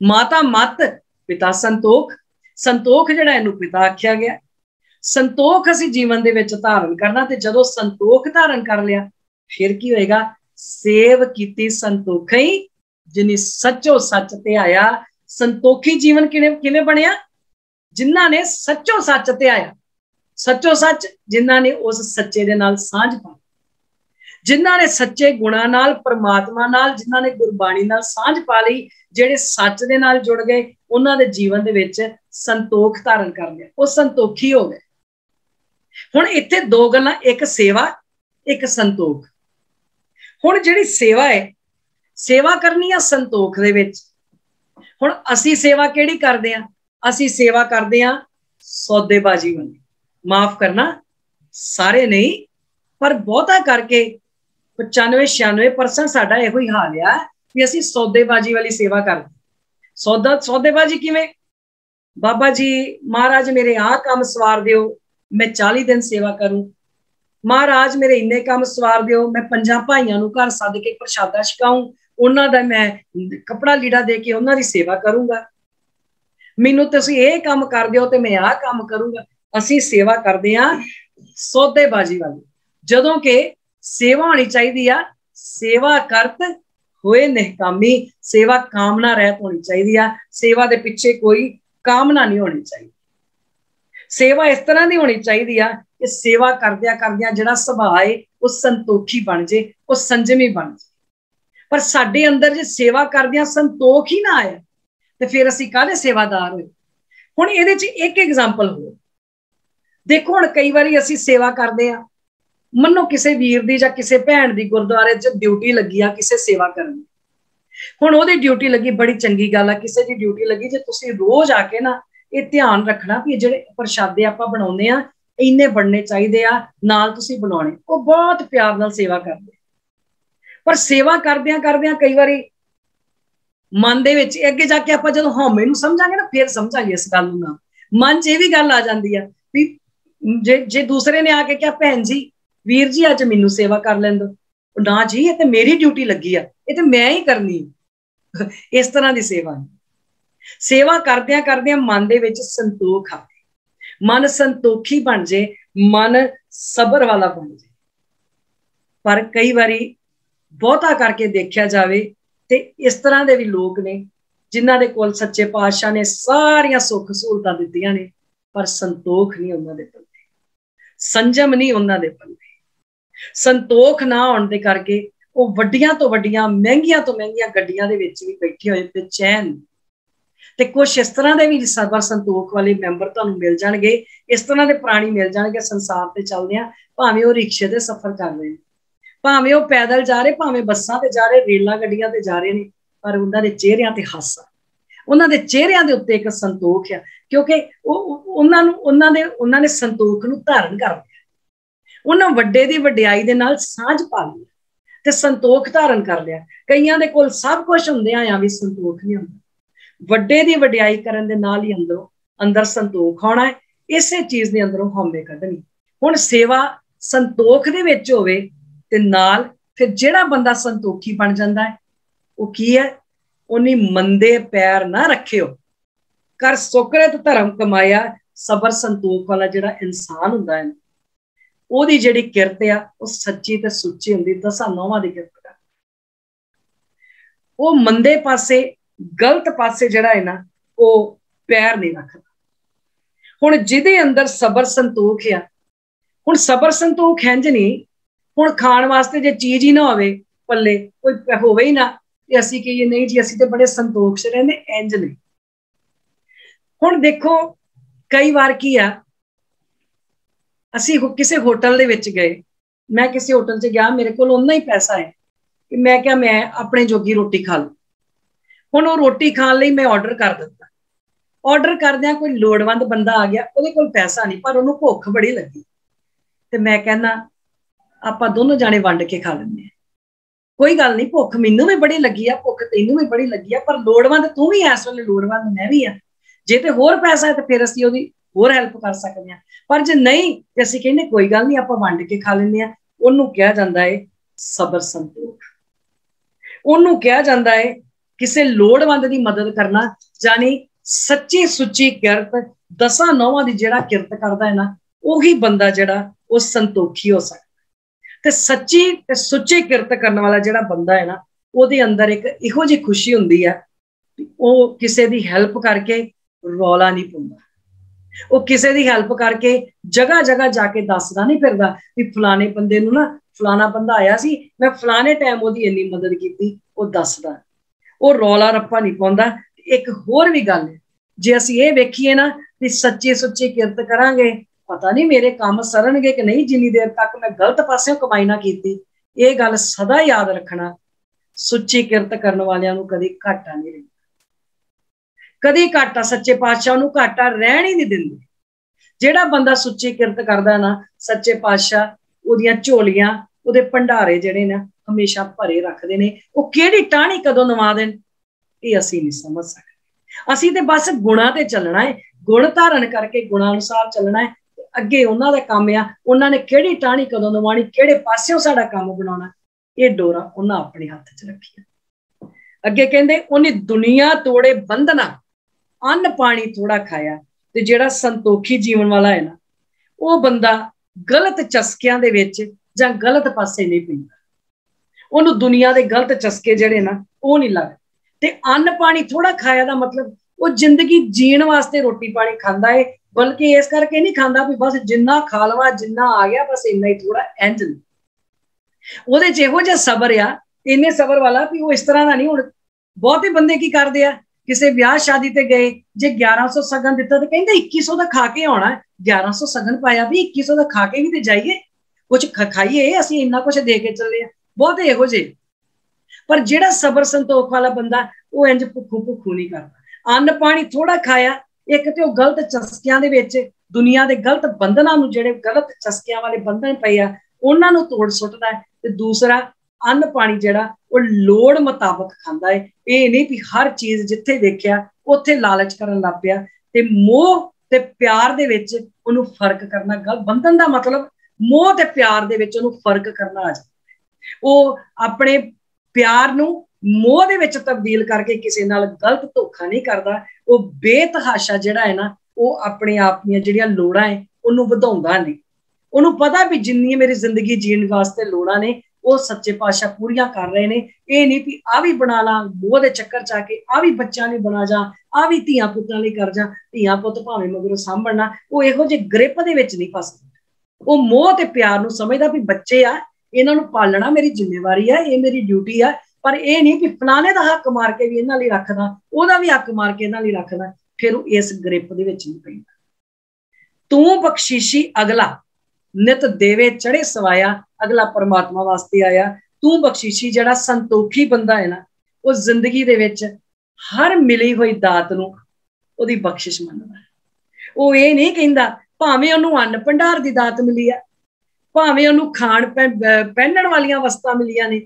माता मत पिता संतोख, संतोख जिहड़ा इहनू पिता आख्या गया। संतोख असीं जीवन दे विच धारण करना, ते जदों संतोख धारण कर लिया फिर की होएगा, सेव कीती संतोखई जिनी सच्चो सच ते आया। संतोखी जीवन किवें बनिया? जिन्हां ने सच्चो सच ते आया, सच्चो सच जिन्हां ने उस सच्चे दे नाल सांझ पाई, जिन्हां ने सच्चे गुणां नाल परमात्मा नाल, जिन्हां ने गुरबाणी नाल सांझ पा लई, ਜਿਹੜੇ सच दे नाल जुड़ गए, उन्हां दे जीवन दे विच संतोख धारण कर लिया, वो संतोखी हो गए। हुण इत्थे दो गल्लां, एक सेवा एक संतोख। हुण जिहड़ी सेवा है, सेवा करनी है संतोख दे विच। हुण असीं सेवा किहड़ी करदे आ? असीं सेवा करदे आ सौदेबाजी वाली। माफ करना, सारे नहीं, पर बहुता करके 95-96% साडा इहो ही हाल आ कि असीं सौदेबाजी वाली सेवा करदे। सौदेबाजी किवें? बाबा जी महाराज मेरे आ काम सवार दिओ, मैं 40 दिन सेवा करूं। महाराज मेरे इन्ने काम सवार दिओ, मैं 5 भाइयां नूं घर सद के प्रशादा छकाऊं, उन्हां दा मैं कपड़ा लीड़ा दे के उन्हां दी सेवा करूंगा। मैनूं तुसीं इह काम कर दिओ ते मैं आ काम करूंगा। असीं सेवा करदे आ सौदेबाजी वाली, जदों कि सेवा होनी चाहिदी आ सेवा करत होए निहकामी। सेवा कामना रहत होनी चाहिदी आ, सेवा दे पिछे कोई कामना नहीं होनी चाहिए। सेवा इस तरह की होनी चाहिए आ कि सेवा करदिया करदिया जिहड़ा सुभाव है वो संतोखी बन जे, वो संजमी बन जे। पर साडे अंदर जे सेवा करदिया संतोख ही ना आया तो फिर असीं काहदे सेवादार होए। हुण इहदे च एक एग्जाम्पल हो देखो, हुण कई बारी असीं सेवा करदे आ, मन्नो किसी वीर दी जां किसी भैन दी गुरुद्वारे च ड्यूटी लगी आ किसी सेवा करन दी। हुण ओहदी ड्यूटी लगी, बड़ी चंगी गल आ, किसी दी ड्यूटी लगी, जे तुसीं रोज आके ना ये ध्यान रखना भी जिहड़े प्रशादे आपां बनाउंदे आ इन्ने बनने चाहिए आ, नाल तुसीं बनाउणे, वो बहुत प्यार नाल सेवा करदे। पर सेवा करदियां करदियां कई बारी मन दे विच अगे जाके आपां जदों हौमे नूं समझांगे ना फिर समझांगे इस गल नूं ना, मन च ये भी गल आ जांदी आ भी जे दूसरे ने आके क्या भैन जी वीर जी अज मैनूं सेवा कर लैण दो, ना जी ये तो मेरी ड्यूटी लगी आ, ये तो मैं ही करनी। इस तरह की सेवा नहीं। सेवा करदियां करदियां मन दे विच संतोख आ, मन संतोखी बन जे, मन सबर वाला बन जे। पर कई बारी बहुता करके देखा जाए तो इस तरह के भी लोग ने जिन्हां दे कोल सच्चे पातशाह ने सारियां सुख सहूलतां दित्तियां ने, पर संतोख नहीं उन्हां दे पल्ले, संजम नहीं उन्हां दे पल्ले। संतोख ना होने दे करके वो वड्डियां तो वड्डियां महंगियां तो महंगियां गड्डियां दे विच भी बैठे होए ते चैन। ते कुछ इस तरह के भी सबर संतोख वाले मैंबर तुहानूं मिल जाणगे, इस तरह के प्राणी मिल जाणगे संसार ते चलदियां, भावें वो रिक्शे ते सफर कर रहे हैं, भावें वो पैदल जा रहे, भावें बसां ते जा रहे, रेलां गड्डियां ते जा रहे ने, पर उन्हां दे चेहरिਆਂ ते हासा, उन्हां दे चेहरिਆਂ दे उत्ते एक संतोख है, क्योंकि उन्हां ने संतोख नूं धारण कर लिया, उन्हां वड्डे दी वड्डियाई दे नाल सांझ पा ली ते संतोख धारण कर लिया। कईयां दे कोल सब कुछ हुंदियां आ भी संतोख नहीं हुंदा। वड्डे दी वड्डियाई करन दे नाल ही अंदर संतोख आउणा है, इसे चीज़ दे अंदरों हौमे कढणी। हुण सेवा संतोख दे विच होवे ते नाल फिर जिहड़ा बंदा संतोखी बन जाता है वो की है, उन्नी मंदे पैर ना रखियो, कर सुकृत धर्म कमाया। सबर संतोख वाला जिहड़ा इंसान हुंदा है, ओदी जिहड़ी किरत आ वो सच्ची ते सुच्ची हुंदी, 10 नौवां दी किरत कर। वो मंदे पासे गलत पासे जिहड़ा है ना वो पैर नहीं रखदा। हुण जिहदे अंदर सबर संतोख आ, हुण सबर संतोख इंज नहीं, हुण खाण वास्ते जे चीज ही ना होवे पल्ले, कोई होवे ही ना ते असीं कहिए नहीं जी असीं ते बड़े संतोख से रहंदे, इंज नहीं। हुण देखो कई बार की आ, असीं किसी होटल दे विच गए, मैं किसी होटल च गया, मेरे कोल उन्ना ही पैसा है कि मैं क्या मैं अपने जोगी रोटी खा लूं। हुण वो रोटी खाण लई मैं ऑर्डर कर दित्ता, ऑर्डर करदियां कोई लोड़वंद बंदा आ गया, ਉਹਦੇ ਕੋਲ पैसा नहीं पर ਉਹਨੂੰ ਭੁੱਖ बड़ी लगी, ਤੇ मैं कहना ਆਪਾਂ दोनों जाने वंड के खा लेंगे, कोई गल नहीं, भुख मैनू भी बड़ी लगी है, भुख तैनू भी बड़ी लगी है, पर लोड़वंद तू भी इस वेले लोड़वंद मैं भी हाँ, जे ते होर पैसा है तो फिर असीं ओहदी होर हैल्प कर सकते हैं, पर जे नहीं ते असीं कहने कोई गल नहीं आपां वंड के खा लैंदे आ। ਉਹਨੂੰ ਕਿਹਾ ਜਾਂਦਾ है सबर संतोख, ਉਹਨੂੰ ਕਿਹਾ ਜਾਂਦਾ है किसी लोड़वंद की मदद करना, जानी सच्ची सुच्ची किरत 10 नौवां दी जिहड़ा किरत करदा है ना, ਉਹੀ ਬੰਦਾ ਜਿਹੜਾ ਉਹ संतोखी हो सकता। ते सच्ची ते सुच्ची किरत करने वाला जिहड़ा बंदा है ना, ਉਹਦੇ अंदर एक इहो जी खुशी हुंदी है, वो किसी दी हैल्प करके रौला नहीं पाउंदा, वो किसी दी हैल्प करके जगह जगह जाके दसदा नहीं फिरदा भी फलाने बंदे नूं ना फलाना बंदा आया सी, मैं फलाने टाइम ओहदी इन्नी मदद कीती, वो दसदा, वो रौला रप्पा नहीं पाउंदा। एक होर भी गल है, जे असीं ये वेखीए ना भी सच्ची सुच्ची किरत करांगे, पता नहीं मेरे काम सरनगे कि नहीं, जिन्नी देर तक मैं गलत पासे कमाई ना कीती। ये गल सदा याद रखना, सुच्ची किरत करने वालियां नूं कदी घाटा नहीं रहिंदा, कदी घाटा सच्चे पातशाह नूं घाटा रहण ही नहीं दिंदे। जिहड़ा बंदा सुच्ची किरत करदा ना, सच्चे पातशाह ओहदियां झोलियां ओहदे भंडारे जिहड़े ने हमेशा भरे रखदे ने। वो किहड़ी टाहनी कदों नवा देण ये असीं नहीं समझ सकदे। असीं ते बस गुणां ते चलना है, गुण धारण करके गुणां अनुसार चलना है। अगे उन्हां दा काम आ, उन्हां ने किहड़ी टाहनी कदों नवाणी, किहड़े पासिओं साडा काम बनाउणा, ये डोरा उन्हां अपने हत्थ च रखिया। अगे कहंदे उन्हें दुनिया तोड़े बंधना, अन्न पानी थोड़ा खाया। ते जिहड़ा संतोखी जीवन वाला है ना, वो बंदा गलत चस्कियां दे विच जां गलत पासे नहीं पैंदा, उन्होंने दुनिया के गलत चस्के जिहड़े ना वो नहीं लगदे। ते अन्न पानी थोड़ा खाया दा मतलब वो जिंदगी जीण वास्ते रोटी पानी खांदा है, बल्कि इस करके नहीं खांदा भी बस जिन्ना खा लवा जिन्ना आ गया बस इन्ना ही थोड़ा, इंज नहीं। ਉਹਦੇ ਚ ਇਹੋ ਜਿਹਾ ਸਬਰ ਆ, ਇੰਨੇ ਸਬਰ ਵਾਲਾ ਵੀ ਉਹ ਇਸ ਤਰ੍ਹਾਂ ਦਾ ਨਹੀਂ। ਹੁਣ ਬਹੁਤੇ ਬੰਦੇ ਕੀ ਕਰਦੇ ਆ, ਕਿਸੇ ਵਿਆਹ ਸ਼ਾਦੀ ਤੇ ਗਏ, ਜੇ 1100 ਸਗਨ ਦਿੱਤਾ ਤੇ ਕਹਿੰਦੇ 2100 ਦਾ ਖਾ ਕੇ ਆਉਣਾ, 1100 ਸਗਨ ਪਾਇਆ ਵੀ 2100 ਦਾ ਖਾ ਕੇ ਵੀ ਤੇ ਜਾਈਏ, ਕੁਝ ਖਾਈਏ, ਅਸੀਂ ਇੰਨਾ ਕੁਝ ਦੇ ਕੇ ਚੱਲੇ ਆ। ਬਹੁਤੇ ਇਹੋ ਜਿਹੇ, ਪਰ ਜਿਹੜਾ ਸਬਰ ਸੰਤੋਖ ਵਾਲਾ ਬੰਦਾ ਉਹ ਇੰਜ ਭੁੱਖੂ ਨਹੀਂ ਕਰਦਾ। ਅੰਨ ਪਾਣੀ ਥੋੜਾ ਖਾਇਆ, ਇੱਕ ਤੇ ਉਹ ਗਲਤ ਚਸਕਿਆਂ ਦੇ ਵਿੱਚ ਦੁਨੀਆ ਦੇ ਗਲਤ ਬੰਧਨਾਂ ਨੂੰ, ਜਿਹੜੇ ਗਲਤ ਚਸਕਿਆਂ ਵਾਲੇ ਬੰਧਨ ਪਏ ਆ ਉਹਨਾਂ ਨੂੰ ਤੋੜ ਸੁੱਟਦਾ ਹੈ, ਤੇ ਦੂਸਰਾ ਅੰਨ ਪਾਣੀ ਜਿਹੜਾ ਉਹ ਲੋੜ ਮੁਤਾਬਕ ਖਾਂਦਾ ਹੈ। ਇਹ ਨਹੀਂ ਵੀ ਹਰ ਚੀਜ਼ ਜਿੱਥੇ ਦੇਖਿਆ ਉੱਥੇ ਲਾਲਚ ਕਰਨ ਲੱਗ ਪਿਆ, ਤੇ ਮੋਹ ਤੇ ਪਿਆਰ ਦੇ ਵਿੱਚ ਉਹਨੂੰ ਫਰਕ ਕਰਨਾ। ਗੱਲ ਬੰਧਨ ਦਾ ਮਤਲਬ ਮੋਹ ਤੇ ਪਿਆਰ ਦੇ ਵਿੱਚ ਉਹਨੂੰ ਫਰਕ ਕਰਨਾ ਆ ਜਾਂਦਾ। ਉਹ ਆਪਣੇ ਪਿਆਰ ਨੂੰ ਮੋਹ ਦੇ ਵਿੱਚ ਤਬਦੀਲ ਕਰਕੇ ਕਿਸੇ ਨਾਲ ਗਲਤ ਧੋਖਾ ਨਹੀਂ ਕਰਦਾ। ਉਹ ਬੇਤਹਾਸ਼ਾ ਜਿਹੜਾ ਹੈ ਨਾ, ਉਹ ਆਪਣੇ ਆਪ ਦੀਆਂ ਜਿਹੜੀਆਂ ਲੋੜਾਂ ਹੈ ਉਹਨੂੰ ਵਧਾਉਂਦਾ ਨਹੀਂ। ਉਹਨੂੰ ਪਤਾ ਵੀ ਜਿੰਨੀ ਮੇਰੀ ਜ਼ਿੰਦਗੀ ਜੀਣ ਵਾਸਤੇ ਲੋੜਾਂ ਨੇ ਉਹ ਸੱਚੇ ਪਾਤਸ਼ਾਹ ਪੂਰੀਆਂ ਕਰ ਰਹੇ ਨੇ। ਇਹ ਨਹੀਂ ਵੀ ਆ ਵੀ ਬਣਾ ਲਾਂ ਮੋਹ ਦੇ ਚੱਕਰ ਚ ਆ ਕੇ, ਆ ਵੀ ਬੱਚਿਆਂ ਲਈ ਬਣਾ ਜਾ, ਆ ਵੀ ਧੀਆਂ ਪੁੱਤਾਂ ਲਈ ਕਰ ਜਾ, ਧੀਆਂ ਪੁੱਤ ਭਾਵੇਂ ਮਗਰੋਂ ਸਾਂਭਣਾ। ਉਹ ਇਹੋ ਜਿਹੇ ਗ੍ਰਿਪ ਦੇ ਵਿੱਚ ਨਹੀਂ ਫਸਦਾ। ਉਹ ਮੋਹ ਤੇ ਪਿਆਰ ਨੂੰ ਸਮਝਦਾ ਵੀ ਬੱਚੇ ਆ, ਇਹਨਾਂ ਨੂੰ ਪਾਲਣਾ ਮੇਰੀ ਜ਼ਿੰਮੇਵਾਰੀ ਆ, ਇਹ ਮੇਰੀ ਡਿਊਟੀ ਆ। ਪਰ ਇਹ ਨਹੀਂ ਵੀ ਫਲਾਣੇ ਦਾ ਹੱਕ ਮਾਰ ਕੇ ਵੀ ਇਹਨਾਂ ਲਈ ਰੱਖਦਾ, ਉਹਦਾ ਵੀ ਹੱਕ ਮਾਰ ਕੇ ਇਹਨਾਂ ਲਈ ਰੱਖਦਾ। ਫਿਰ ਉਹ ਇਸ ਗ੍ਰਿਪ ਦੇ ਵਿੱਚ ਨਹੀਂ ਪੈਂਦਾ। ਤੂੰ ਬਖਸ਼ੀਸ਼ੀ ਅਗਲਾ ਨਿਤ ਦੇਵੇ ਚੜੇ ਸਵਾਇਆ, ਅਗਲਾ ਪਰਮਾਤਮਾ ਵਾਸਤੇ ਆਇਆ। ਤੂੰ ਬਖਸ਼ੀਸ਼ੀ ਜਿਹੜਾ ਸੰਤੋਖੀ ਬੰਦਾ ਹੈ ਨਾ, ਉਹ ਜ਼ਿੰਦਗੀ ਦੇ ਵਿੱਚ ਹਰ ਮਿਲੀ ਹੋਈ ਦਾਤ ਨੂੰ ਉਹਦੀ ਬਖਸ਼ਿਸ਼ ਮੰਨਦਾ। ਉਹ ਇਹ ਨਹੀਂ ਕਹਿੰਦਾ ਭਾਵੇਂ ਉਹਨੂੰ ਅੰਨ ਭੰਡਾਰ ਦੀ ਦਾਤ ਮਿਲੀ ਆ, ਭਾਵੇਂ ਉਹਨੂੰ ਖਾਣ ਪਹਿਨਣ ਵਾਲੀਆਂ ਵਸਤਾਂ ਮਿਲੀਆਂ ਨੇ,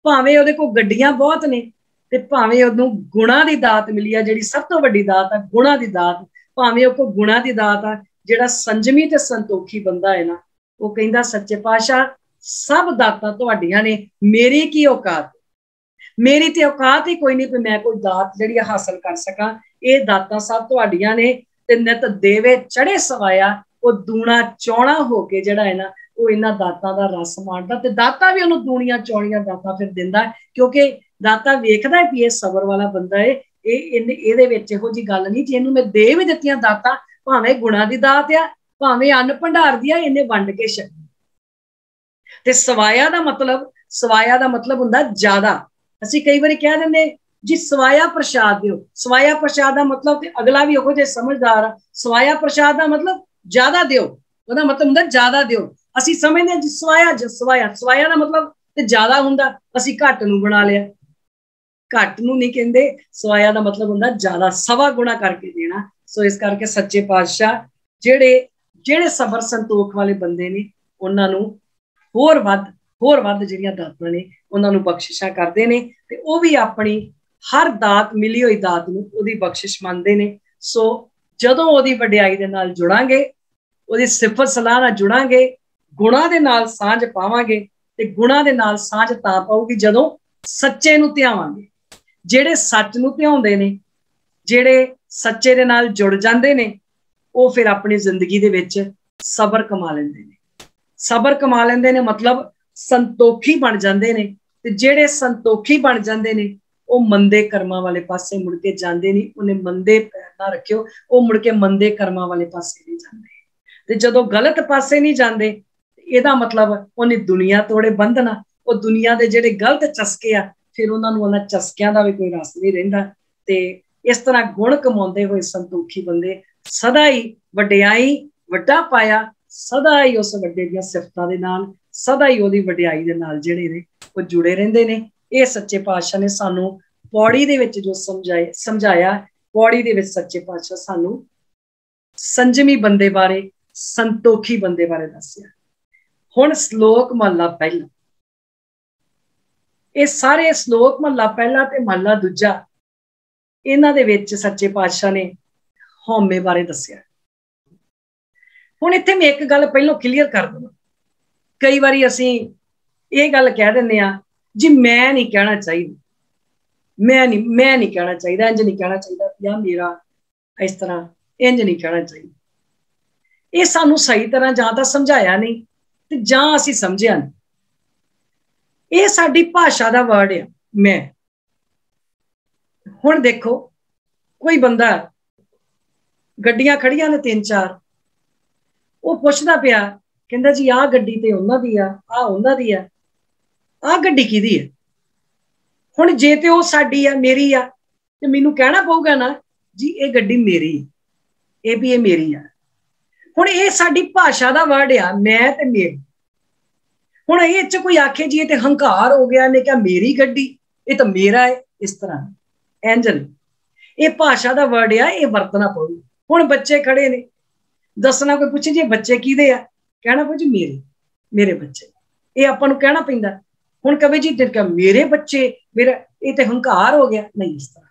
ਭਾਵੇਂ ਉਹਦੇ ਕੋਲ ਗੱਡੀਆਂ ਬਹੁਤ ਨੇ, ਤੇ ਭਾਵੇਂ ਉਹਨੂੰ ਗੁਣਾਂ ਦੀ ਦਾਤ ਮਿਲੀ ਆ, ਜਿਹੜੀ ਸਭ ਤੋਂ ਵੱਡੀ ਦਾਤ ਆ ਗੁਣਾਂ ਦੀ ਦਾਤ। ਭਾਵੇਂ ਉਹ ਕੋਲ ਗੁਣਾਂ ਦੀ ਦਾਤ ਆ। ਜਿਹੜਾ ਸੰਜਮੀ ਤੇ ਸੰਤੋਖੀ ਬੰਦਾ ਹੈ ਨਾ, ਉਹ ਕਹਿੰਦਾ ਸੱਚੇ ਪਾਤਸ਼ਾਹ सब दातां तुहाडियां ने, मेरी की औकात, मेरी ते औकात ही कोई नहीं कि मैं कोई दात जिहड़ी हासिल कर सकां। ये दातां सब तुहाडियां ने ते नित देवे चढ़े सवाया वो दूना चौना होके जिहड़ा है ना वो इन्हां दातां दा रस माणदा ते दाता भी उहनूं दूणियां चौणियां दातां फिर दिंदा, क्योंकि दाता वेखदा है भी ये सबर वाला बंदा है, ਇਹਦੇ ਵਿੱਚ ਇਹੋ जी गल नहीं ਜਿਹਨੂੰ मैं दे भी दित्तियां दातां, भावें गुणां दी दात आ भावें अन्न भंडार दी आ, इन्हें वंड के छड्डी। ते सवाया दा मतलब हुंदा ज्यादा। ਅਸੀਂ कई बारी कह दिंदे जी सवाया प्रसाद दिओ, सवाया प्रसाद दा मतलब ते अगला भी ओहो जिहा समझदार आ, सवाया प्रसाद दा मतलब ज्यादा दिओ, ਉਹਦਾ मतलब हुंदा ज्यादा दिओ। ਅਸੀਂ समझदे जी सवाया दा मतलब ते ज्यादा हुंदा, ਅਸੀਂ घट नूं बना लिया, घट नूं नहीं कहंदे, सवाया दा मतलब हुंदा ज्यादा, सवा गुणा करके देना। सो इस करके सच्चे पातशाह ਜਿਹੜੇ सबर संतोख वाले बंदे ने उन्हां नूं होर वध ਜਿਹੜੀਆਂ ਦਾਤਾਂ ਨੇ ਉਹਨਾਂ ਨੂੰ ਬਖਸ਼ਿਸ਼ਾਂ ਕਰਦੇ ਨੇ ਤੇ ਉਹ ਵੀ ਆਪਣੀ ਹਰ ਦਾਤ ਮਿਲੀ ਹੋਈ ਦਾਤ ਨੂੰ ਉਹਦੀ ਬਖਸ਼ਿਸ਼ ਮੰਨਦੇ ਨੇ। ਸੋ ਜਦੋਂ ਉਹਦੀ ਵਡਿਆਈ ਦੇ ਨਾਲ ਜੁੜਾਂਗੇ, ਉਹਦੀ ਸਿਫਤ ਸਲਾਹ ਨਾਲ ਜੁੜਾਂਗੇ, ਗੁਣਾਂ ਦੇ ਨਾਲ ਸਾਂਝ ਪਾਵਾਂਗੇ ਤੇ ਗੁਣਾਂ ਦੇ ਨਾਲ ਸਾਂਝ ਤਾਂ ਪਾਊਗੀ ਜਦੋਂ ਸੱਚੇ ਨੂੰ ਧਿਆਵਾਂਗੇ। ਜਿਹੜੇ ਸੱਚ ਨੂੰ ਧਿਆਉਂਦੇ ਨੇ, ਜਿਹੜੇ ਸੱਚੇ ਦੇ ਨਾਲ ਜੁੜ ਜਾਂਦੇ ਨੇ, ਉਹ ਫਿਰ ਆਪਣੀ ਜ਼ਿੰਦਗੀ ਦੇ ਵਿੱਚ ਸਬਰ ਕਮਾ ਲੈਂਦੇ ਨੇ। ਸਬਰ ਕਮਾ ਲੈਂਦੇ ਨੇ मतलब संतोखी बन जाते हैं, ते जेड़े संतोखी बन जाते हैं वो मंदे कर्मां वाले पासे मुड़ के जाते नहीं। उन्हें मंदे पैर ना रखियो, वो मुड़ के मंदे कर्मां वाले पासे नहीं जाते। ते जदों गलत पासे नहीं जाते इहदा मतलब उन्हें दुनिया तोड़े बंधना, वो दुनिया के जेड़े गलत चस्के आ फिर उन्होंने उन्हां चस्कियां दा भी कोई रस नहीं रहिंदा। ते इस तरह गुण कमाउंदे होए संतोखी बंदे सदा ही वड्डियाई वड्डा पाया, सदा ही उस वड्डे दीयां सिफतां दे नाल, सदा ही ਉਹਦੀ ਵਡਿਆਈ ਦੇ ਨਾਲ ਜਿਹੜੇ ਨੇ ਉਹ ਜੁੜੇ ਰਹਿੰਦੇ ਨੇ। ਇਹ ਸੱਚੇ ਪਾਤਸ਼ਾਹ ਨੇ ਸਾਨੂੰ ਪੌੜੀ ਦੇ ਵਿੱਚ ਜੋ ਸਮਝਾਇਆ, ਪੌੜੀ ਦੇ ਵਿੱਚ ਸੱਚੇ ਪਾਤਸ਼ਾਹ ਸਾਨੂੰ ਸੰਜਮੀ ਬੰਦੇ ਬਾਰੇ, ਸੰਤੋਖੀ ਬੰਦੇ ਬਾਰੇ ਦੱਸਿਆ। ਹੁਣ ਸ਼ਲੋਕ ਮਹਲਾ ਪਹਿਲਾ, ਇਹ ਸਾਰੇ ਸ਼ਲੋਕ ਮਹਲਾ ਪਹਿਲਾ ਤੇ ਮਹਲਾ ਦੂਜਾ ਇਹਨਾਂ ਦੇ ਵਿੱਚ ਸੱਚੇ ਪਾਤਸ਼ਾਹ ਨੇ ਹਉਮੈ ਬਾਰੇ ਦੱਸਿਆ। ਹੁਣ ਇੱਥੇ ਮੈਂ ਇੱਕ ਗੱਲ ਪਹਿਲਾਂ ਕਲੀਅਰ ਕਰ ਦਵਾਂ। कई बारी असी ये गल कह दिंदे आ जी मैं नहीं कहना चाहिए, मैं नहीं कहना चाहिए, इंज नहीं कहना चाहिए, या मेरा इस तरह इंज नहीं कहना चाहिए। ये सानू सही तरह जां तां समझाया नहीं ते जां असी समझिया नहीं। ये साडी भाषा दा वर्ड है मैं। हुण देखो कोई बंदा गड्डियां खड़ियां ने 3-4, वो पुछदा पिया कहंदा जी आ गड्डी ते उन्हां दी आ उन्हां दी आ गड्डी किहदी है। हुण जे ते ओ साडी आ मेरी आ ते मैनूं कहना पऊगा ना जी ये गड्डी मेरी है, ये भी ये मेरी आ। हुण ये साडी भाषा दा वर्ड आ मैं ते मेरी। हुण ये च कोई आखे जी ये ते हंकार हो गया ने क्या मेरी गड्डी ये तो मेरा है, इस तरह इंज नहीं। ये भाषा दा वर्ड आ, ये वरतना पऊ। हुण बच्चे खड़े ने, दसना कोई पुछे जी बच्चे किहदे आ, कहना पो जी मेरे बच्चे, ये आपां नूं कहना पैंदा। हुण कहे जी मेरे बच्चे मेरा, ये ते हंकार हो गया नहीं। इस तरह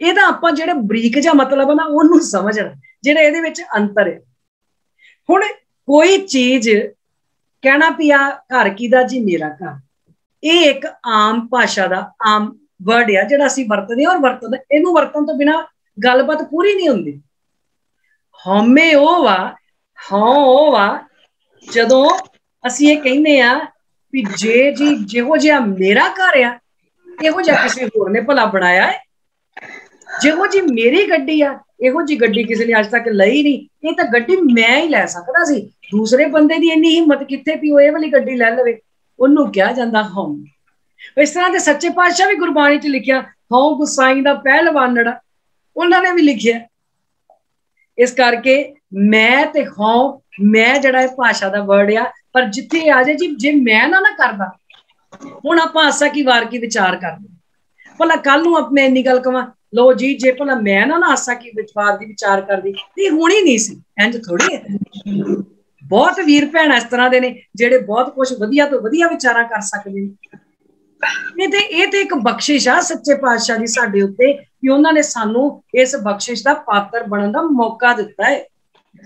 ਇਹਦਾ ਆਪਾਂ ਜਿਹੜੇ ਬਰੀਕ ਜਿਹਾ ਮਤਲਬ ਨਾ ਉਹਨੂੰ ਸਮਝਣਾ, ਜਿਹੜਾ ਇਹਦੇ ਵਿੱਚ ਅੰਤਰ ਹੈ। ਹੁਣ ਕੋਈ ਚੀਜ਼ ਕਹਿਣਾ ਪਿਆ ਘਰ ਕਿਹਦਾ ਜੀ ਮੇਰਾ ਘਰ, ਇਹ ਇੱਕ ਆਮ ਭਾਸ਼ਾ ਦਾ ਆਮ ਵਰਡ ਆ ਜਿਹੜਾ ਅਸੀਂ ਵਰਤਦੇ ਹਾਂ, ਔਰ ਵਰਤਦੇ ਇਹਨੂੰ ਵਰਤਣ ਤੋਂ ਬਿਨਾਂ ਗੱਲਬਾਤ ਪੂਰੀ ਨਹੀਂ ਹੁੰਦੀ। ਹਉਮੈ ਉਹ ਵਾ, ਹਾਂ ਉਹ ਵਾ ਜਦੋਂ ਅਸੀਂ ਇਹ ਕਹਿੰਦੇ ਆ ਵੀ ਜੇ ਜੀ ਜਿਹੋ ਜਿਹਾ ਮੇਰਾ ਘਰ ਆ ਇਹੋ ਜਿਹਾ ਕਿਸੇ ਹੋਰ ਨੇ ਭਲਾ ਬਣਾਇਆ ਹੈ, ਜਿਹੋ ਜੀ ਮੇਰੀ ਗੱਡੀ ਆ ਇਹੋ ਜੀ ਗੱਡੀ ਕਿਸੇ ਨੇ ਅੱਜ ਤੱਕ ਲਈ ਨਹੀਂ। ਇਹ ਤਾਂ ਗੱਡੀ ਮੈਂ ਹੀ ਲੈ ਸਕਦਾ ਸੀ, ਦੂਸਰੇ ਬੰਦੇ ਦੀ ਇੰਨੀ ਹਿੰਮਤ ਕਿੱਥੇ ਵੀ ਉਹ ਇਹ ਵਾਲੀ ਗੱਡੀ ਲੈ ਲਵੇ, ਉਹਨੂੰ ਕਿਹਾ ਜਾਂਦਾ ਹਉਮੈ। ਇਸ ਤਰ੍ਹਾਂ ਦੇ ਸੱਚੇ ਪਾਤਸ਼ਾਹ ਵੀ ਗੁਰਬਾਣੀ 'ਚ ਲਿਖਿਆ ਹਉ ਗੁਸਾਈ ਦਾ ਪਹਿਲਵਾਨੜਾ, ਉਹਨਾਂ ਨੇ ਵੀ ਲਿਖਿਆ। ਇਸ ਕਰਕੇ ਮੈਂ ਤੇ ਹਉ, ਮੈਂ ਜਿਹੜਾ ਇਹ ਭਾਸ਼ਾ ਦਾ ਵਰਡ ਆ, ਪਰ ਜਿੱਥੇ ਆ ਜਾਏ ਜੀ ਜੇ ਮੈਂ ਨਾ ਕਰਦਾ, ਹੁਣ ਆਪਾਂ ਆਸਾ ਕੀ ਵਾਰ ਕੀ ਵਿਚਾਰ ਕਰਦੇ ਭਲਾ ਕੱਲ ਨੂੰ ਮੈਂ ਇੰਨੀ ਗੱਲ ਕਵਾਂ ਲੋ ਜੀ ਜੇ ਭਲਾ ਮੈਂ ਨਾ ਆਸਾ ਕੀ ਵਿਚਾਰ ਦੀ ਵਿਚਾਰ ਕਰਦੀ ਇਹ ਹੋਣੀ ਨਹੀਂ ਸੀ। ਇੰਜ ਥੋੜੀ ਹੈ। ਬਹੁਤ ਵੀਰ ਭੈਣ ਇਸ ਤਰ੍ਹਾਂ ਦੇ ਨੇ ਜਿਹੜੇ ਬਹੁਤ ਕੁਝ ਵਧੀਆ ਤੋਂ ਵਧੀਆ ਵਿਚਾਰਾਂ ਕਰ ਸਕਦੇ ਨੇ। ਇਹ ਤੇ ਇੱਕ ਬਖਸ਼ਿਸ਼ ਆ ਸੱਚੇ ਪਾਤਸ਼ਾਹ ਦੀ ਸਾਡੇ ਉੱਤੇ ਕਿ ਉਹਨਾਂ ਨੇ ਸਾਨੂੰ ਇਸ ਬਖਸ਼ਿਸ਼ ਦਾ ਪਾਤਰ ਬਣਨ ਦਾ ਮੌਕਾ ਦਿੱਤਾ ਹੈ।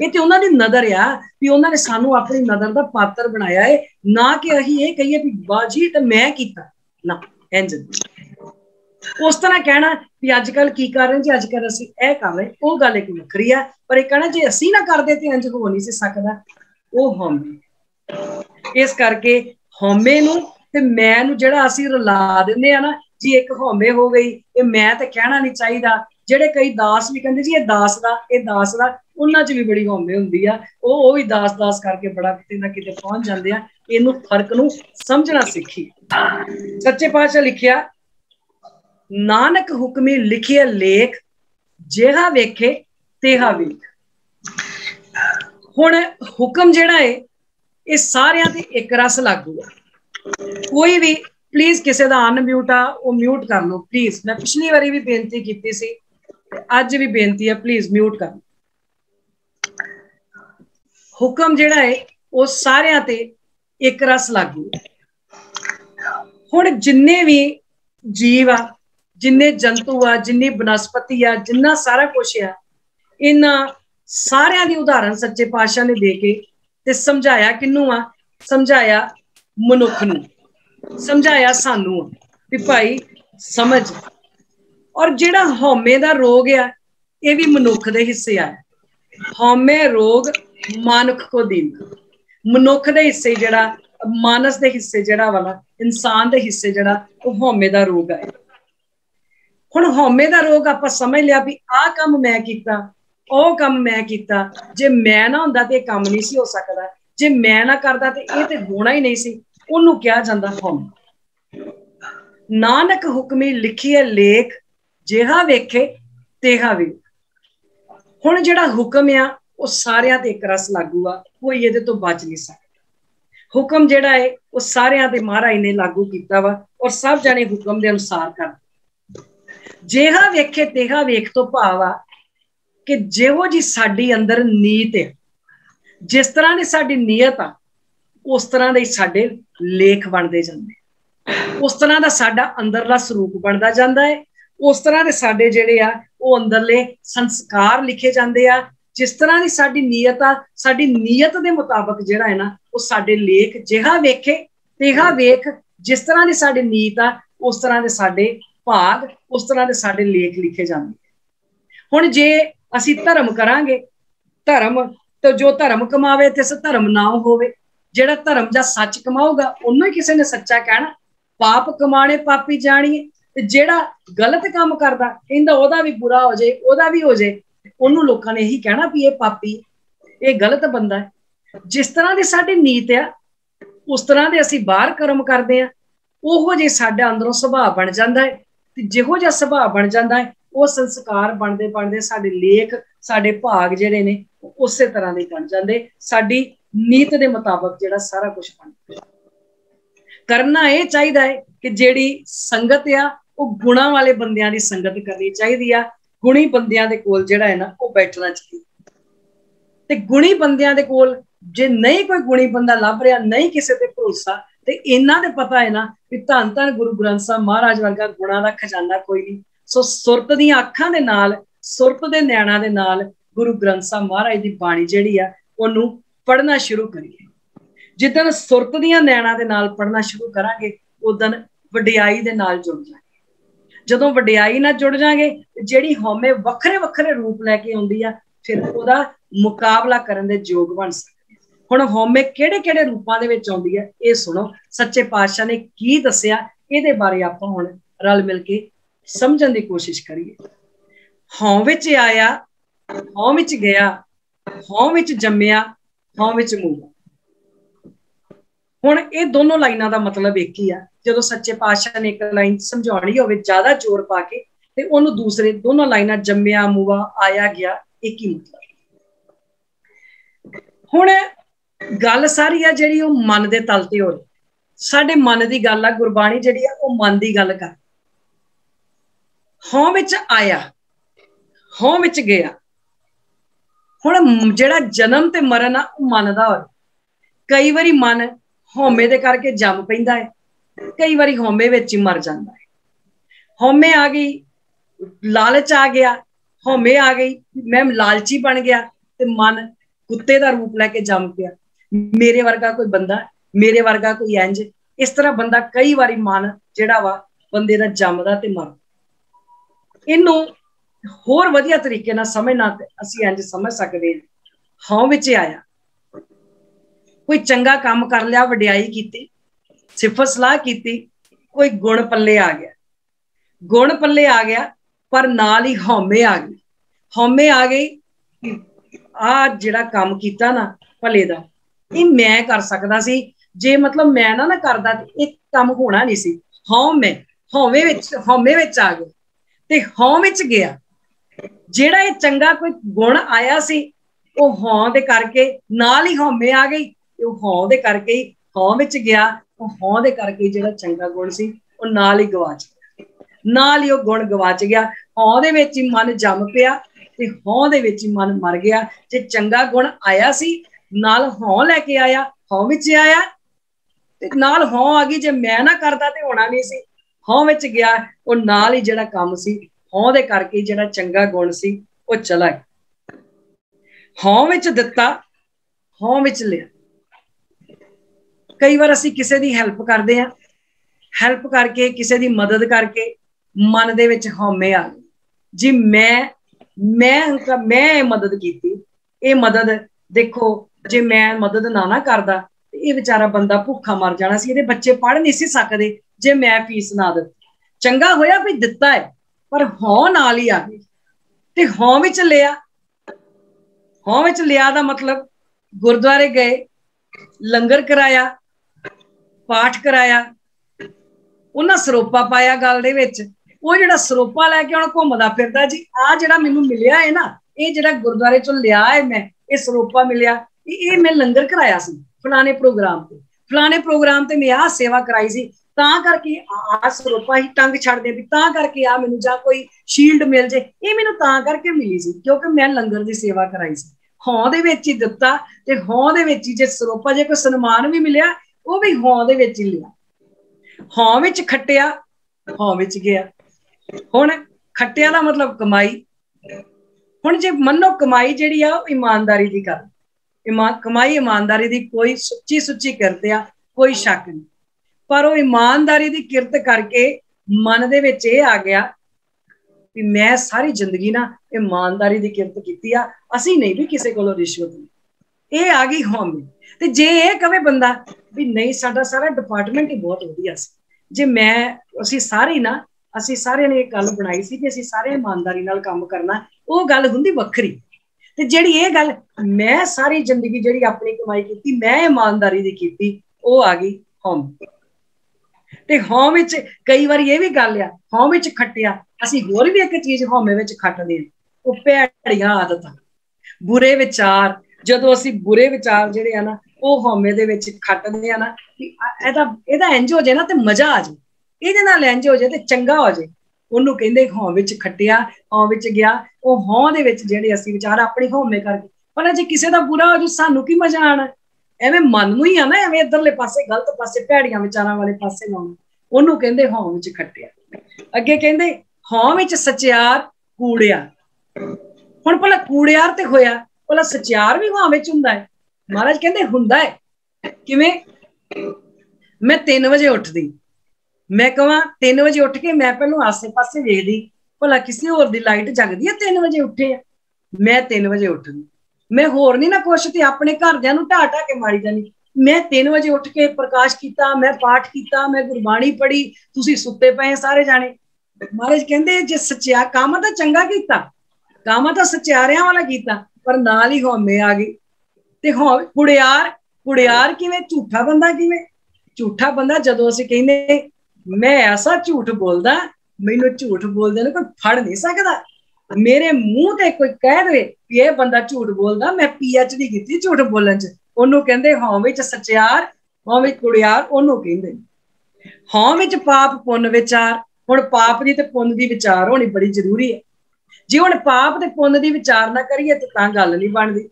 ये तो उन्होंने नज़र आ भी उन्होंने सानू अपनी नज़र का पात्र बनाया है, ना कि असीं ये कहिए भी बाजी तो मैं कीता ना। इंज उस तरह कहना भी अजकल की कर रहे जी, अजकल असीं ए कर रहे, वो गल एक वखरी है। पर ये कहना जे असीं ना करदे ते इंज हो नहीं सी सकदा, वो हौमे। इस करके हौमे नूं ते मैं नूं जिहड़ा असीं रला दिंदे आ ना जी, एक हौमे हो गई, ये मैं ते कहना नहीं चाहिदा। ਜਿਹੜੇ कई दास भी कहते जी ये दास दा, ये दास दा, उन्हां च भी बड़ी हौमे हुंदी आ, वो भी दास दास करके बड़ा किते ना किते पहुंच जांदे आ। इहनूं फर्क नूं समझना सीखी। सच्चे पातशाह लिखिया, नानक हुक्मी लिखिए लेख, जेहा वेखे तेहा वेख। हुण हुक्म जिहड़ा है ये सारियां ते एक रस लागू है। कोई भी प्लीज किसी का अनम्यूट आ वो म्यूट कर लो प्लीज। मैं पिछली बारी भी बेनती की सी, अज भी बेनती है, प्लीज म्यूट कर लो। हुक्म जिहड़ा है वो सारियां ते एक रस लागू है। हुण जिन्ने भी जीव आ, जिन्ने जंतु आ, जिन्नी बनस्पति आ, जिन्ना सारा कुछ आ, इन्हां सारियां दी उदाहरण सच्चे पातशाह ने दे के ते समझाया किनू आ, समझाया मनुख नूं, समझाया सानू भी भाई समझ। और जिहड़ा हौमे दा रोग आ ये भी मनुख दे हिस्से आया। हौमे रोग मानुख को दीना, मनुख दे हिस्से जिहड़ा, मानस दे हिस्से जिहड़ा वाला, इंसान दे हिस्से जिहड़ा वो हौमे दा रोग आया। हुण हौमे दा रोग आपां समझ लिया भी आ काम मैं कीता, ओ काम मैं कीता, जे मैं ना हुंदा ते काम नहीं सी हो सकदा, जे मैं ना करदा ते ये ते होना ही नहीं सी। उहनूं कहा जांदा हौम। नानक हुक्मी लिखिए लेख, जेहा वेखे तेहा वे। हुण जिहड़ा हुक्म आ वो सारियां ते एक रस लागू आ, कोई इहदे तो बच नहीं सकदा। हुक्म जिहड़ा है वो सारियां ते महाराज ने लागू कीता वा और सब जाने हुक्म दे अनुसार कर। जेहा वेखे तेहा वेख तो भाव आ कि जिहो जी साडी अंदर नीत है, जिस तरह की साडी नीयत आ उस तरह दे साडे लेख बनते जांदे, उस तरह का साडा अंदरला स्वरूप बनता जाता है, उस तरह के साडे जिहड़े आ वो अंदरले संस्कार लिखे जाते आ। जिस तरह की साडी नीयत आ, साडी नीयत के मुताबिक जिहड़ा है ना वो साडे लेख, जिहा वेखे तेहा वेख, जिस तरह की साडी नीयत आ उस तरह के साडे भाग, उस तरह के साडे लेख लिखे जाते। हुण जे असीं धर्म करांगे, धर्म तो जो धर्म कमावे तिस धर्म ना होवे, जिहड़ा धर्म जा सच कमाऊगा उन्होंने ही किसी ने सच्चा कहना। पाप कमाने पापी जानिए, ते जिहड़ा गलत काम करदा कहंदा ओहदा भी बुरा हो जाए, ओहदा भी हो जाए, उन्होंने लोगों ने यही कहना भी ये पापी, ये गलत बंदा है। जिस तरह की साडी नीत आ उस तरह के असीं बाहर कर्म करते हैं, उहो जे साडा अंदरों सुभाव बन जाता है। ते जिहो जिहा सुभाव बन जाता है वो संस्कार बनते बनते साडे लेख, साडे भाग जिहड़े ने उस तरह के बन जाते, साडी नीत के मुताबिक जिहड़ा सारा कुछ बनता। करना यह चाहिए है कि जिहड़ी संगत आ वो गुणा वाले बंदियां दी संगत करनी चाहिए आ। गुणी बंदियां दे कोल जिहड़ा है ना वो बैठना चाहिए। ते गुणी बंदियां दे कोल जे नहीं कोई गुणी बंदा लभ रहा, नहीं किसी ते भरोसा, ते इन्ना ते पता है ना कि धन धन गुरु ग्रंथ साहब महाराज वर्गा गुणा दा खजाना कोई नहीं। सो सुरत दी अखां दे नाल, सुरत दे नैणा दे नाल गुरु ग्रंथ साहब महाराज दी बाणी जिहड़ी आ ओनू पढ़ना शुरू करिए। जिदन सुरत दियां नैणा दे नाल पढ़ना शुरू करांगे उदन वडियाई दे नाल जुड़ जाएंगे। जदों वडियाई नाल जुड़ जाएंगे जिहड़ी हौमे वखरे वखरे रूप लैके आउंदी आ फिर ओहदा मुकाबला करन दे योग बन सकदे। हुण हौमे किहड़े किहड़े रूपां दे विच आउंदी है ये सुनो, सच्चे पातशाह ने की दस्सिया इहदे बारे आपां हुण रल मिल के समझण दी कोशिश करिए। हौं विच आया, हौं विच गया, हौं विच जम्मिया, हौं विच मूवा। हुण ये दोनों लाइनां दा मतलब एक ही आ। जदों सच्चे पातशाह ने एक लाइन समझाउणी होवे ज्यादा जोर पा के ते ओनू दूसरे दोनों लाइनां जम्मिया मूवा आया गया एक ही मतलब। हुण गल सारी आ जिहड़ी ओह मन दे तल ते हो रही, साडे मन दी गल आ। गुरबाणी जिहड़ी आ ओह मन दी गल कर। हौं विच आया, हौं विच गया। हुण जिहड़ा जन्म ते मरण आ ओह मन दा होया। कई बारी मन हौमे दे करके जम पैंदा है, कई बारी हौमे विच ही मर जांदा है। हौमे आ गई, लालच आ गया, हौमे आ गई, मैं लालची बन गया ते मन कुत्ते का रूप लैके जम पिया, मेरे वर्गा कोई बंदा, मेरे वर्गा कोई इंज, इस तरह बंदा कई बारी मन जिहड़ा वा बंदे दा जमदा ते मरदा। इनू होर वधिया तरीके नाल समझना असीं इंज समझ सकदे हां, हौं विच आया, कोई चंगा काम कर लिया, वडियाई की, सिफत सलाह की, कोई गुण पल्ले आ गया, गुण पल्ले आ गया, पर नाल ही हौमे आ गई, हौमे आ गई आ जिहड़ा काम कीता ना भले दा, ये मैं कर सकदा सी, जे मतलब मैं ना करदा ते एक काम होना नहीं सी। हौमे विच आ गए ते हौं विच गया, जिहड़ा ये चंगा कोई गुण आया सी वो हौं दे करके नाल ही हौमे आ गई, हौं दे करके ही हौं विच गया, हौं दे करके जिहड़ा चंगा गुण सी वो नाल ही गवाच गया, नाल ही वो गुण गवाच गया, हौं दे विच ही मन जम पिया ते हौं दे विच ही मन मर गया। जे चंगा गुण आया सी नाल हौं लैके आया, हौं विच आया ते नाल हौं आ गई, जे मैं ना करदा ते होना नहीं सी, हौं विच गया, वो नाल ही जिहड़ा काम सी हौं दे करके जिहड़ा चंगा गुण सी वो चला गया। हौं विच दिता, हौं विच लिया। कई बार असीं किसी दी हैल्प करदे हां, हैल्प करके किसी दी मदद करके मन दे विच हौमे आ गए जी, मैं मदद की, ये मदद देखो जे मैं मदद ना करदा ये बेचारा बंदा भुखा मर जाना सी, इहदे बच्चे पढ़ नहीं सी सकदे जे मैं फीस ना दी। चंगा होया भी दिता है, पर हौं नाल ही आ गई ते हौं विच लिया। हौं विच लिया दा मतलब गुरुद्वारे गए, लंगर कराया, पाठ कराया, उन्हां सरोपा पाया गल दे विच, वो जिहड़ा सरोपा लैके हुण घुमदा फिरदा जी, आ जिहड़ा मैनूं मिलिया है ना, ये जिहड़ा गुरुद्वारे चों लिया है मैं, ये सरोपा मिलिया, ये मैं लंगर कराया सी फलाने प्रोग्राम ते, फलाने प्रोग्राम ते मैं आ सेवा कराई सी, तां करके आ सरोपा ही टंग छड़ दे भी, तां करके आ मैनूं जां कोई शील्ड मिल जे, ये मैनूं तां करके मिली सी क्योंकि मैं लंगर दी सेवा कराई सी। हौं दे विच ही दित्ता ते हौं दे विच ही जे सरोपा, जे कोई सन्मान भी मिलिया वो भी हौं दे विच ही लिया। हौं विच खट्टिया, हौं विच गया। हुण खट्टिया दा मतलब कमाई, हुण जे मन्नो कमाई जिहड़ी आ ईमानदारी दी गल, कमाई ईमानदारी दी कोई सुच्ची सुच्ची किरत आ, कोई शक नहीं, पर वो ईमानदारी दी किरत करके मन दे विच ये आ गया कि मैं सारी जिंदगी ना ईमानदारी दी किरत कीती आ, असीं नहीं भी किसी कोलों रिश्वत नहीं, ये आ गई हौमी। ते जे ये कवे बंदा भी नहीं साडा सारा डिपार्टमेंट ही बहुत वधिया सी, जे मैं असीं सारे ना, असीं सारे ने एक गल बनाई सी कि असीं सारे ईमानदारी नाल काम करना, वो गल हुंदी वखरी। ते जिहड़ी ये गल मैं सारी जिंदगी जिहड़ी अपनी कमाई कीती मैं ईमानदारी दी कीती, वो आ गई हौम। ते हौं विच कई बार ये भी गल आ, हौं विच खट्टिया, असीं होर भी एक चीज हौमे विच खट्टदे हां, वो भैड़ियां आदतां, बुरे विचार। जदों असीं बुरे विचार जिहड़े आ ना वो हौमे दे विच खट्टदे आ ना, इहदा इंज हो जाए ना ते मजा आ जाए, इहदे नाल इंज हो जाए ते चंगा हो जाए, ਉਹਨੂੰ ਕਹਿੰਦੇ ਹੌਂ ਵਿੱਚ ਖੱਟਿਆ, ਹੌਂ ਵਿੱਚ ਗਿਆ। ਉਹ ਹੌਂ ਦੇ ਵਿੱਚ ਜਿਹੜੇ ਅਸੀਂ ਵਿਚਾਰ ਆਪਣੀ ਹਉਮੈ ਕਰਕੇ, ਪਰ ਜੇ ਕਿਸੇ ਦਾ ਬੁਰਾ ਹੋ ਜੂ ਸਾਨੂੰ ਕੀ ਮਜ਼ਾ ਆਣਾ, ਐਵੇਂ ਮਨ ਨੂੰ ਹੀ ਆ ਨਾ, ਐਵੇਂ ਇੱਧਰਲੇ ਪਾਸੇ ਗਲਤ ਪਾਸੇ ਭੈੜੀਆਂ ਵਿਚਾਰਾਂ ਵਾਲੇ ਪਾਸੇ ਲਾਉਣਾ, ਉਹਨੂੰ ਕਹਿੰਦੇ ਹੌਂ ਵਿੱਚ ਖੱਟਿਆ। ਅੱਗੇ ਕਹਿੰਦੇ ਹੌਂ ਵਿੱਚ ਸਚਿਆਰ ਕੂੜਿਆ। ਹੁਣ ਭਲਾ ਕੂੜਿਆਰ ਤੇ ਹੋਇਆ, ਭਲਾ ਸਚਿਆਰ ਵੀ ਹੌਂ ਵਿੱਚ ਹੁੰਦਾ ਹੈ? ਮਹਾਰਾਜ ਕਹਿੰਦੇ ਹੁੰਦਾ ਹੈ। ਕਿਵੇਂ? ਮੈਂ 3 ਵਜੇ ਉੱਠਦੀ, मैं कह 3 ਵਜੇ ਉੱਠ ਕੇ मैं पहलू आसे पासे वेखदी भला किसी होर दी लाइट जगदी है, 3 ਵਜੇ ਉੱਠੇ आ, मैं 3 ਵਜੇ ਉੱਠਦੀ, मैं होर नहीं ना कुछ ते अपने घरदियां नूं ढा ढा के मारी जानी। मैं 3 ਵਜੇ ਉੱਠ के प्रकाश किया, मैं पाठ किया, मैं गुरबाणी पढ़ी, तुसीं सुत्ते पए सारे जाने। महाराज कहंदे जे सच्चा काम तां चंगा कीता, काम तां सच्चारियां वाला कीता, पर नाल ही हौमे आ गई। ते कुड़ियार, कुड़ियार किवें? झूठा बंदा किवें? झूठा बंदा जदों असीं कहंदे मैं ऐसा झूठ बोलदा, मैनू झूठ बोलदे ने कोई फड़ नहीं सकदा, मेरे मुंह ते कोई कह दे कि ये बंदा झूठ बोलदा, मैं PhD कीती झूठ बोलण च, ओनू कहंदे हौं विच सच्चार, हौं विच कुड़ियार, ओनू कहंदे। हौं विच पाप पुन्न विचार। हुण पाप दी ते पुन्न दी विचार होनी बड़ी जरूरी है। जे हुण पाप ते पुन्न दी विचार ना करिए तां गल नहीं बनदी,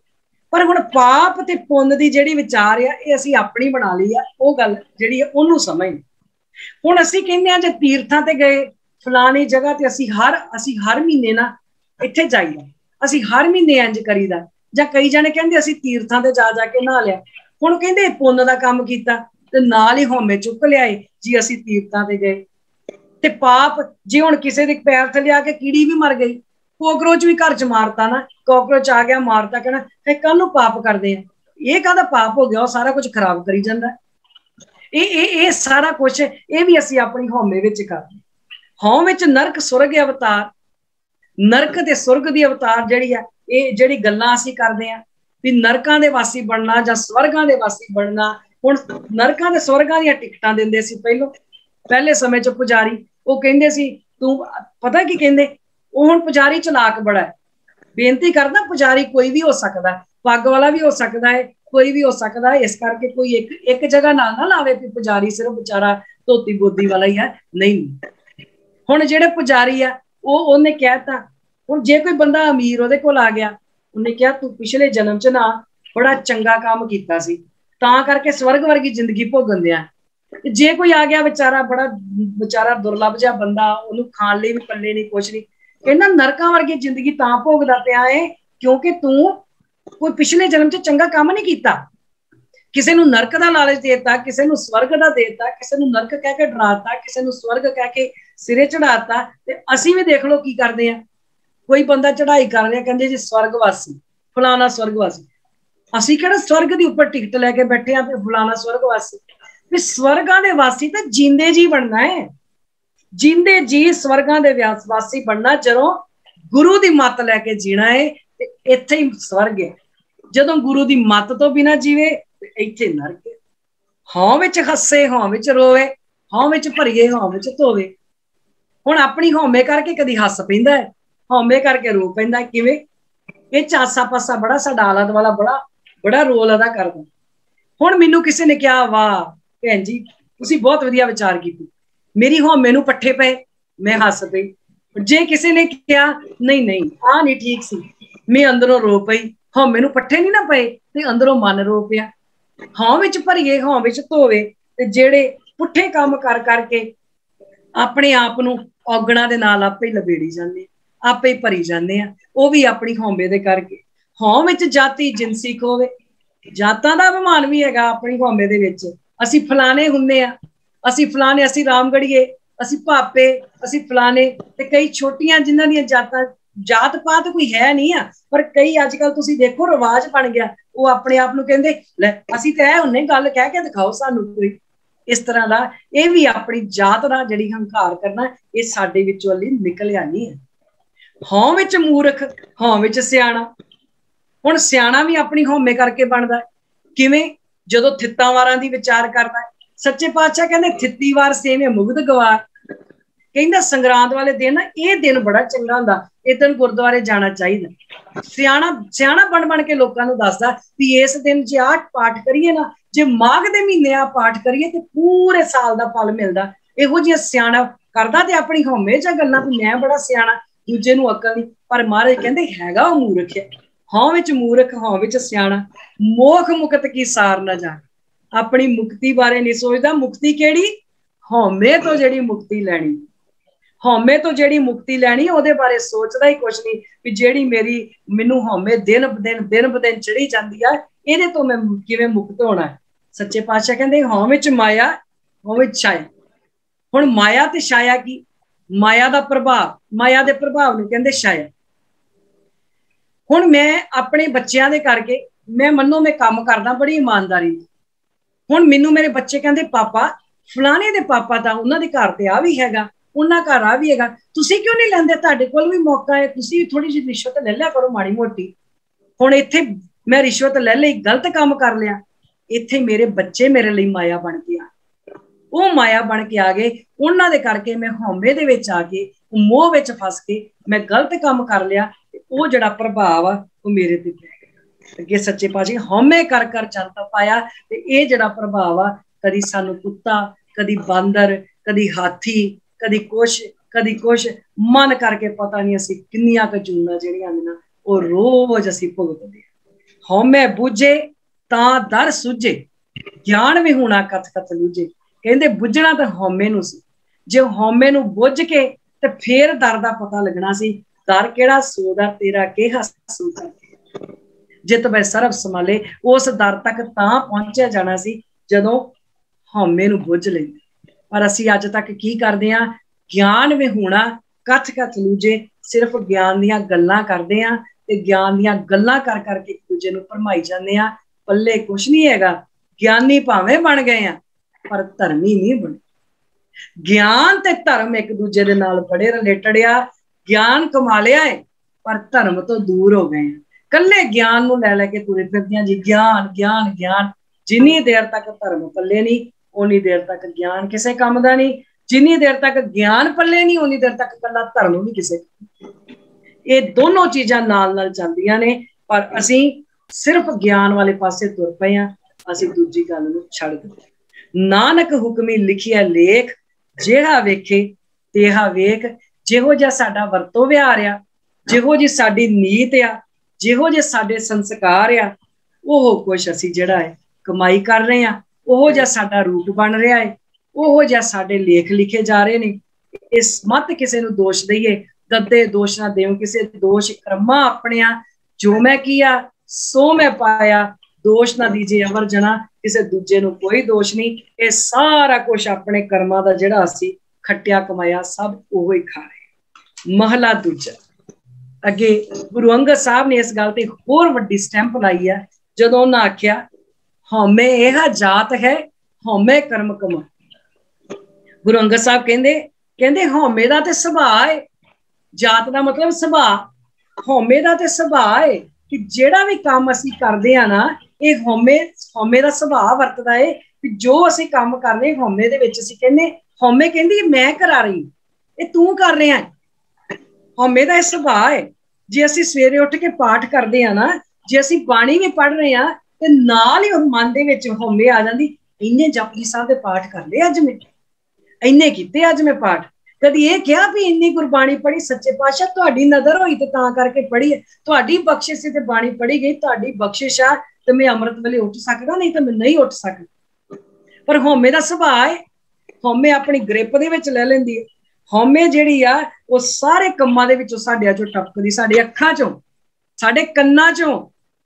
पर हुण पाप ते पुन्न दी जिहड़ी विचार आ ये असीं अपनी बना लई आ, ਉਹ गल जिहड़ी है ओनू समझ। ਹੁਣ ਅਸੀਂ ਕਹਿੰਦੇ ਆ ਜੇ ਤੀਰਥਾਂ ਤੇ ਗਏ ਫਲਾਣੀ ਜਗ੍ਹਾ ਤੇ ਅਸੀਂ ਹਰ ਮਹੀਨੇ ਨਾ ਇੱਥੇ ਜਾਈਦਾ, ਅਸੀਂ ਹਰ ਮਹੀਨੇ ਇੰਜ ਕਰੀਦਾ, ਜਾਂ ਕਈ ਜਣੇ ਕਹਿੰਦੇ ਅਸੀਂ ਤੀਰਥਾਂ ਤੇ ਜਾ ਕੇ ਨਹਾ ਲਿਆ। ਹੁਣ ਕਹਿੰਦੇ ਪੁੰਨ ਦਾ ਕੰਮ ਕੀਤਾ ਤੇ ਨਾਲ ਹੀ ਹਉਮੈ ਚੁੱਕ ਲਿਆਏ ਜੀ ਅਸੀਂ ਤੀਰਥਾਂ ਤੇ ਗਏ। ਤੇ ਪਾਪ ਜੇ ਹੁਣ ਕਿਸੇ ਦੇ ਪੈਰ ਥੱਲੇ ਆ ਕੇ ਕੀੜੀ ਵੀ ਮਰ ਗਈ, ਕੋਕਰੋਚ ਵੀ ਘਰ ਚ ਮਾਰਤਾ ਨਾ, ਕੋਕਰੋਚ ਆ ਗਿਆ ਮਾਰਤਾ, ਕਹਿਣਾ ਇਹ ਕੱਲ ਨੂੰ ਪਾਪ ਕਰਦੇ ਆ। ਇਹ ਕਾਹਦਾ ਪਾਪ ਹੋ ਗਿਆ? ਉਹ ਸਾਰਾ ਕੁਝ ਖਰਾਬ ਕਰੀ ਜਾਂਦਾ। ਇਹ ਸਾਰਾ ਕੁਝ ਇਹ ਵੀ ਅਸੀਂ ਆਪਣੀ ਹਉਮੈ ਵਿੱਚ ਕਰਦੇ। ਹਉ ਵਿੱਚ ਨਰਕ ਸੁਰਗ ਅਵਤਾਰ, ਨਰਕ ਤੇ ਸੁਰਗ ਦੀ ਅਵਤਾਰ ਜਿਹੜੀ ਆ, ਇਹ ਜਿਹੜੀ ਗੱਲਾਂ ਅਸੀਂ ਕਰਦੇ ਆ ਵੀ ਨਰਕਾਂ ਦੇ ਵਾਸੀ ਬਣਨਾ ਜਾਂ ਸਵਰਗਾਂ ਦੇ ਵਾਸੀ ਬਣਨਾ। ਹੁਣ ਨਰਕਾਂ ਤੇ ਸਵਰਗਾਂ ਦੀਆਂ ਟਿਕਟਾਂ ਦਿੰਦੇ ਸੀ ਪਹਿਲੇ ਸਮੇਂ ਚ ਪੁਜਾਰੀ। ਉਹ ਕਹਿੰਦੇ ਸੀ ਤੂੰ ਪਤਾ ਕੀ ਕਹਿੰਦੇ, ਉਹ ਹੁਣ ਪੁਜਾਰੀ ਚਲਾਕ ਬੜਾ ਹੈ, ਬੇਨਤੀ ਕਰਦਾ ਪੁਜਾਰੀ ਕੋਈ ਵੀ ਹੋ ਸਕਦਾ, ਪੱਗ ਵਾਲਾ ਵੀ ਹੋ ਸਕਦਾ ਹੈ, ਕੋਈ ਵੀ ਹੋ ਸਕਦਾ ਹੈ। ਇਸ ਕਰਕੇ ਕੋਈ ਇੱਕ ਜਗ੍ਹਾ ਨਾ ਲਾਵੇ ਕਿ ਪੁਜਾਰੀ ਸਿਰਫ ਵਿਚਾਰਾ ਧੋਤੀ ਬੋਦੀ ਵਾਲਾ ਹੀ ਹੈ, ਨਹੀਂ। ਹੁਣ ਜਿਹੜੇ ਪੁਜਾਰੀ ਆ ਉਹਨੇ ਕਹਿਤਾ, ਹੁਣ ਜੇ ਕੋਈ ਬੰਦਾ ਅਮੀਰ ਉਹਦੇ ਕੋਲ ਆ ਗਿਆ, ਉਹਨੇ ਕਿਹਾ ਤੂੰ ਪਿਛਲੇ ਜਨਮ ਚ ਨਾ ਬੜਾ ਚੰਗਾ ਕੰਮ ਕੀਤਾ ਸੀ ਤਾਂ ਕਰਕੇ ਸਵਰਗ ਵਰਗੀ ਜ਼ਿੰਦਗੀ ਭੋਗਣ ਦਿਆ। ਜੇ ਕੋਈ ਆ ਗਿਆ ਵਿਚਾਰਾ ਦੁਰਲਭ ਜਿਹਾ ਬੰਦਾ, ਉਹਨੂੰ ਖਾਣ ਲਈ ਵੀ ਪੱਲੇ ਨਹੀਂ, ਕੁਛ ਨਹੀਂ, ਕਹਿੰਦਾ ਨਰਕਾਂ ਵਰਗੀ ਜ਼ਿੰਦਗੀ ਤਾਂ ਭੋਗਦਾ ਪਿਆ ਏ ਕਿਉਂਕਿ ਤੂੰ ਕੋਈ ਪਿਛਲੇ ਜਨਮ ਚ ਚੰਗਾ ਕੰਮ ਨਹੀਂ ਕੀਤਾ। ਕਿਸੇ ਨੂੰ ਨਰਕ ਦਾ ਲਾਲਚ ਦੇਤਾ, ਕਿਸੇ ਨੂੰ ਸਵਰਗ ਦਾ ਦੇਤਾ, ਕਿਸੇ ਨੂੰ ਨਰਕ ਕਹਿ ਕੇ ਡਰਾਤਾ, ਕਿਸੇ ਨੂੰ ਸਵਰਗ ਕਹਿ ਕੇ ਸਿਰੇ ਚੜਾਤਾ। ਤੇ ਅਸੀਂ ਵੀ ਦੇਖ ਲਓ ਕੀ ਕਰਦੇ ਆ, ਕੋਈ ਬੰਦਾ ਚੜਾਈ ਕਰ ਰਿਹਾ, ਕਹਿੰਦੇ ਜੀ ਸਵਰਗਵਾਸੀ ਫਲਾਣਾ ਸਵਰਗਵਾਸੀ। ਅਸੀਂ ਕਿਹੜਾ ਸਵਰਗ ਦੀ ਉੱਪਰ ਟਿਕਟ ਲੈ ਕੇ ਬੈਠੇ ਆ ਤੇ ਫਲਾਣਾ ਸਵਰਗਵਾਸੀ। ਵੀ ਸਵਰਗਾਂ ਦੇ ਵਾਸੀ ਤਾਂ ਜਿੰਦੇ ਜੀ ਬਣਨਾ ਹੈ, ਜਿੰਦੇ ਜੀ ਸਵਰਗਾਂ ਦੇ ਵਾਸੀ ਬਣਨਾ, ਜਦੋਂ ਗੁਰੂ ਦੀ ਮੱਤ ਲੈ ਕੇ ਜੀਣਾ ਹੈ ਤੇ ਇੱਥੇ ਹੀ ਸਵਰਗ ਹੈ। ਜਦੋਂ ਗੁਰੂ ਦੀ ਮੱਤ ਤੋਂ ਬਿਨਾਂ ਜੀਵੇ ਤੇ ਇੱਥੇ ਨਰਕ ਹੈ। ਹਉ ਵਿੱਚ ਹੱਸੇ, ਹਉ ਵਿੱਚ ਰੋਵੇ, ਹਉ ਵਿੱਚ ਭਰੀਏ, ਹਉ ਵਿੱਚ ਧੋਵੇ। ਹੁਣ ਆਪਣੀ ਹਉਮੈ ਕਰਕੇ ਕਦੀ ਹੱਸ ਪੈਂਦਾ ਹੈ, ਹਉਮੈ ਕਰਕੇ ਰੋ ਪੈਂਦਾ। ਕਿਵੇਂ? ਇਹ ਚਾਸਾ ਪਾਸਾ ਬੜਾ ਸਾਡਾ ਆਲਾ ਦੁਆਲਾ ਬੜਾ ਰੋਲ ਅਦਾ ਕਰਦਾ। ਹੁਣ ਮੈਨੂੰ ਕਿਸੇ ਨੇ ਕਿਹਾ ਵਾਹ ਭੈਣ ਜੀ ਤੁਸੀਂ ਬਹੁਤ ਵਧੀਆ ਵਿਚਾਰ ਕੀਤੀ, ਮੇਰੀ ਹਉਮੈ ਨੂੰ ਪੱਠੇ ਪਏ, ਮੈਂ ਹੱਸ ਪਈ। ਜੇ ਕਿਸੇ ਨੇ ਕਿਹਾ ਨਹੀਂ ਆਹ ਨਹੀਂ ਠੀਕ ਸੀ, ਮੈਂ ਅੰਦਰੋਂ ਰੋ ਪਈ, ਹਉਮੈ ਨੂੰ ਪੱਠੇ ਨਹੀਂ ਨਾ ਪਏ ਤੇ ਅੰਦਰੋਂ ਮਨ ਰੋ ਪਿਆ। ਹਉ ਵਿੱਚ ਭਰੀਏ, ਹਉ ਵਿੱਚ ਧੋਵੇ। ਤੇ ਜਿਹੜੇ ਪੁੱਠੇ ਕੰਮ ਕਰ ਕਰਕੇ ਆਪਣੇ ਆਪ ਨੂੰ ਔਗਣਾ ਦੇ ਨਾਲ ਆਪੇ ਹੀ ਲਬੇੜੀ ਜਾਂਦੇ, ਆਪੇ ਹੀ ਭਰੀ ਜਾਂਦੇ ਆ, ਉਹ ਵੀ ਆਪਣੀ ਹਉਮੈ ਦੇ ਕਰਕੇ। ਹਉ ਵਿੱਚ ਜਾਤੀ ਜਿਨਸੀ ਖੋਵੇ, ਜਾਤਾਂ ਦਾ ਅਭਿਮਾਨ ਵੀ ਹੈਗਾ ਆਪਣੀ ਹਉਮੈ ਦੇ ਵਿੱਚ। ਅਸੀਂ ਫਲਾਣੇ ਹੁੰਦੇ ਆ, ਅਸੀਂ ਫਲਾਣੇ, ਅਸੀਂ ਰਾਮਗੜੀਏ, ਅਸੀਂ ਭਾਪੇ, ਅਸੀਂ ਫਲਾਣੇ। ਤੇ ਕਈ ਛੋਟੀਆਂ ਜਿਨ੍ਹਾਂ ਦੀਆਂ ਜਾਤ ਪਾਤ ਕੋਈ ਹੈ ਨਹੀਂ ਆ, ਪਰ ਕਈ ਅੱਜ ਕੱਲ ਤੁਸੀਂ ਦੇਖੋ ਰਿਵਾਜ ਬਣ ਗਿਆ, ਉਹ ਆਪਣੇ ਆਪ ਨੂੰ ਕਹਿੰਦੇ ਲੈ ਅਸੀਂ ਤਾਂ ਇਹ ਹੁੰਨੇ, ਗੱਲ ਕਹਿ ਕੇ ਦਿਖਾਓ ਸਾਨੂੰ ਕੋਈ। ਇਸ ਤਰ੍ਹਾਂ ਦਾ ਇਹ ਵੀ ਆਪਣੀ ਜਾਤ ਦਾ ਜਿਹੜੀ ਹੰਕਾਰ ਕਰਨਾ, ਇਹ ਸਾਡੇ ਵਿੱਚੋਂ ਲਈ ਨਿਕਲਿਆ ਨਹੀਂ ਹੈ। ਹਉ ਵਿੱਚ ਮੂਰਖ, ਹਉ ਵਿੱਚ ਸਿਆਣਾ। ਹੁਣ ਸਿਆਣਾ ਵੀ ਆਪਣੀ ਹਉਮੈ ਕਰਕੇ ਬਣਦਾ। ਕਿਵੇਂ? ਜਦੋਂ ਥਿੱਤਾਂ ਵਾਰਾਂ ਦੀ ਵਿਚਾਰ ਕਰਦਾ। ਸੱਚੇ ਪਾਤਸ਼ਾਹ ਕਹਿੰਦੇ ਥਿੱਤੀ ਵਾਰ ਸੇਵੇਂ ਮੁਗਧ ਗਵਾਰ। ਕਹਿੰਦਾ ਸੰਗਰਾਂਦ ਵਾਲੇ ਦਿਨ, ਇਹ ਦਿਨ ਬੜਾ ਚੰਗਾ ਹੁੰਦਾ, ਇਹ ਦਿਨ ਗੁਰਦੁਆਰੇ ਜਾਣਾ ਚਾਹੀਦਾ। ਸਿਆਣਾ ਬਣ ਕੇ ਲੋਕਾਂ ਨੂੰ ਦੱਸਦਾ ਵੀ ਇਸ ਦਿਨ ਜੇ ਆਹ ਪਾਠ ਕਰੀਏ ਨਾ, ਜੇ ਮਾਘ ਦੇ ਮਹੀਨੇ ਆ ਪਾਠ ਕਰੀਏ ਤੇ ਪੂਰੇ ਸਾਲ ਦਾ ਫਲ ਮਿਲਦਾ। ਇਹੋ ਜਿਹਾ ਸਿਆਣਾ ਕਰਦਾ ਤੇ ਆਪਣੀ ਹਉਮੈ ਚ ਗੱਲਾਂ ਵੀ ਮੈਂ ਬੜਾ ਸਿਆਣਾ, ਦੂਜੇ ਨੂੰ ਅਕਲ ਨਹੀਂ। ਪਰ ਮਹਾਰਾਜ ਕਹਿੰਦੇ ਹੈਗਾ ਉਹ ਮੂਰਖ ਹੈ। ਹਉ ਵਿੱਚ ਮੂਰਖ, ਹਉ ਵਿੱਚ ਸਿਆਣਾ। ਮੋਖ ਮੁਕਤ ਕੀ ਸਾਰ ਨਾ ਜਾਣ। ਆਪਣੀ ਮੁਕਤੀ ਬਾਰੇ ਨਹੀਂ ਸੋਚਦਾ। ਮੁਕਤੀ ਕਿਹੜੀ? ਹਉਮੈ ਤੋਂ ਜਿਹੜੀ ਮੁਕਤੀ ਲੈਣੀ, ਹਉਮੈ ਤੋਂ ਜਿਹੜੀ ਮੁਕਤੀ ਲੈਣੀ, ਉਹਦੇ ਬਾਰੇ ਸੋਚਦਾ ਹੀ ਕੁਛ ਨਹੀਂ ਵੀ ਜਿਹੜੀ ਮੈਨੂੰ ਹਉਮੈ ਦਿਨ ਬ ਦਿਨ ਚੜੀ ਜਾਂਦੀ ਆ, ਇਹਦੇ ਤੋਂ ਮੈਂ ਕਿਵੇਂ ਮੁਕਤ ਹੋਣਾ ਹੈ। ਸੱਚੇ ਪਾਤਸ਼ਾਹ ਕਹਿੰਦੇ ਹਉ ਵਿੱਚ ਮਾਇਆ, ਹਉ ਵਿੱਚ ਛਾਇਆ। ਹੁਣ ਮਾਇਆ ਤੇ ਛਾਇਆ ਕੀ? ਮਾਇਆ ਦਾ ਪ੍ਰਭਾਵ, ਮਾਇਆ ਦੇ ਪ੍ਰਭਾਵ ਨੂੰ ਕਹਿੰਦੇ ਛਾਇਆ। ਹੁਣ ਮੈਂ ਆਪਣੇ ਬੱਚਿਆਂ ਦੇ ਕਰਕੇ ਮੈਂ ਮੰਨੋ ਮੈਂ ਕੰਮ ਕਰਦਾ ਬੜੀ ਇਮਾਨਦਾਰੀ। ਹੁਣ ਮੈਨੂੰ ਮੇਰੇ ਬੱਚੇ ਕਹਿੰਦੇ ਪਾਪਾ ਫਲਾਣੇ ਦੇ ਪਾਪਾ ਤਾਂ ਉਹਨਾਂ ਦੇ ਘਰ ਤੇ ਆ ਵੀ ਹੈਗਾ, ਉਹਨਾਂ ਘਰ ਆ ਵੀ ਹੈਗਾ, ਤੁਸੀਂ ਕਿਉਂ ਨਹੀਂ ਲੈਂਦੇ? ਤੁਹਾਡੇ ਕੋਲ ਵੀ ਮੌਕਾ ਹੈ, ਤੁਸੀਂ ਥੋੜੀ ਜਿਹੀ ਰਿਸ਼ਵਤ ਲੈ ਲਿਆ ਕਰੋ ਮਾੜੀ ਮੋਟੀ। ਹੁਣ ਇੱਥੇ ਮੈਂ ਰਿਸ਼ਵਤ ਲੈ ਲਈ, ਗਲਤ ਕੰਮ ਕਰ ਲਿਆ, ਇੱਥੇ ਮੇਰੇ ਬੱਚੇ ਮੇਰੇ ਲਈ ਮਾਇਆ ਬਣ ਕੇ ਆ, ਉਹ ਮਾਇਆ ਬਣ ਕੇ ਆ ਗਏ। ਉਹਨਾਂ ਦੇ ਕਰਕੇ ਮੈਂ ਹਉਮੈ ਦੇ ਵਿੱਚ ਆ ਕੇ, ਮੋਹ ਵਿੱਚ ਫਸ ਕੇ ਮੈਂ ਗਲਤ ਕੰਮ ਕਰ ਲਿਆ, ਤੇ ਉਹ ਜਿਹੜਾ ਪ੍ਰਭਾਵ ਆ ਉਹ ਮੇਰੇ ਤੇ ਪੈ ਗਿਆ। ਅੱਗੇ ਸੱਚੇ ਪਾਤਸ਼ਾਹ ਹਉਮੈ ਕਰ ਚੱਲ ਪਾਇਆ। ਤੇ ਇਹ ਜਿਹੜਾ ਪ੍ਰਭਾਵ ਆ, ਕਦੀ ਸਾਨੂੰ ਕੁੱਤਾ, ਕਦੀ ਬਾਂਦਰ, ਕਦੀ ਹਾਥੀ, ਕਦੀ ਕੁਛ ਮਨ ਕਰਕੇ ਪਤਾ ਨਹੀਂ ਅਸੀਂ ਕਿੰਨੀਆਂ ਕੁ ਜੂਨਾਂ ਜਿਹੜੀਆਂ ਨੇ ਨਾ ਉਹ ਰੋਜ਼ ਅਸੀਂ ਭੁਗਤਦੇ ਹਾਂ। ਹਉਮੈ ਬੁੱਝੇ ਤਾਂ ਦਰ ਸੁਝੇ, ਗਿਆਨ ਵੀ ਹੋਣਾ ਕਥ ਲੂਝੇ। ਕਹਿੰਦੇ ਬੁੱਝਣਾ ਤਾਂ ਹਉਮੈ ਨੂੰ ਸੀ, ਜੇ ਹਉਮੈ ਨੂੰ ਬੁੱਝ ਕੇ ਤੇ ਫੇਰ ਦਰ ਦਾ ਪਤਾ ਲੱਗਣਾ ਸੀ। ਦਰ ਕਿਹੜਾ? ਸੋ ਦਾ ਤੇਰਾ ਕਿਹਾ ਸੂ। जित बै सर्व संभाले। उस दर तक तां पहुंचा जाना सी जदों हौमे नूं बुझ लैंदे। पर असीं अज तक की करदे हां, ज्ञान विहूणा कथ कथ लूजे, सिर्फ ज्ञान दीयां गल्लां करदे हां ते ज्ञान दीयां गल्लां कर करके एक दूजे नूं भरमाई जांदे हां। पल्ले कुछ नहीं हैगा। ज्ञानी भावें बन गए हैं पर धर्मी नहीं बने। ज्ञान ते धर्म एक दूजे दे नाल बड़े रिलेटेड आ। ज्ञान कमा लिया है पर धर्म तो दूर हो गए हैं। कल्ले ज्ञान नूं लै लैके तुरे फिरदे हां जी, ज्ञान ज्ञान ज्ञान। जिन्नी देर तक धर्म पल्ले नहीं उन्नी देर तक ज्ञान किसे काम दा नहीं। जिन्नी देर तक ज्ञान पल्ले नहीं उन्नी देर तक कल्ला धर्म भी किसे। ये दोनों चीज़ां नाल नाल चलदियां ने। पर असीं सिर्फ ज्ञान वाले पासे तुर पए हां, असीं दूजी गल नूं छड्ड दित्ता। नानक हुक्मी लिखिया लेख, जेड़ा वेखे तेहा वेख। जिहो जिहा साडा वरतो विहार आ, जिहो जी साडी नीत आ, जिहो जे साडे संस्कार आ, ओह कुछ असीं जिहड़ा है कमाई कर रहे हैं। ओहो जिहा साडा रूप बन रहा है, ओहो जिहा साडे लेख लिखे जा रहे हैं। इस मत किसी नूं दोष दईए, दद्दे दोष ना देओ किसे। दोष कर्मा अपने आ, जो मैं किया सो मैं पाया। दोष ना दीजिए अवर जना, किसी दूजे नूं कोई दोष नहीं। ये सारा कुछ अपने कर्मां दा जिहड़ा असीं खट्टिया कमाया सब ओहो ही खा रहे। महला दूजा अगे गुरु अंगद साहब ने इस गल ते होर वड्डी स्टैंप लाई है जदों उन्हां आख्या, हौमे यह जात है हौमे कर्म कमा। गुरु अंगद साहब कहंदे हौमे दा ते सुभाअ है। जात दा मतलब सुभाअ। हौमे दा ते सुभाअ है कि जेड़ा भी काम असीं करदे आ ना, ये हौमे दा सुभाअ वरतदा है कि जो असीं काम कर रहे हौमे दे विच असीं कहने, हौमे कहंदी मैं करा रही, ये तू कर रहा है। हौमे दा सुभाअ है। जे असीं सवेरे उठ के पाठ करदे आ ना, जे असीं बाणी भी पढ़ रहे हैं ते नाल ही मन दे विच हौमे आ जांदी, इन्ने जपजी साहब दे पाठ कर ले अज मैं, इन्ने कीते अज मैं पाठ। कदी ये कहा भी इन्नी गुरबाणी पढ़ी, सच्चे पातशाह तुहाडी नज़र होई ते तां करके पढ़ी है, तुहाडी बख्शिश से ते बाणी पढ़ी गई, तुहाडी बख्शिश आ ते मैं अमृत वेले उठ सकदा, नहीं तो मैं नहीं उठ सकदा। पर हौमे दा सुभाअ है, हौमे अपनी ग्रिप दे विच ले लैंदी है। हौमे जिहड़ी आ वो सारे कम्मां दे विचों साडे चों टपकदी, साडी अखां चों, साडे कन्नां चों,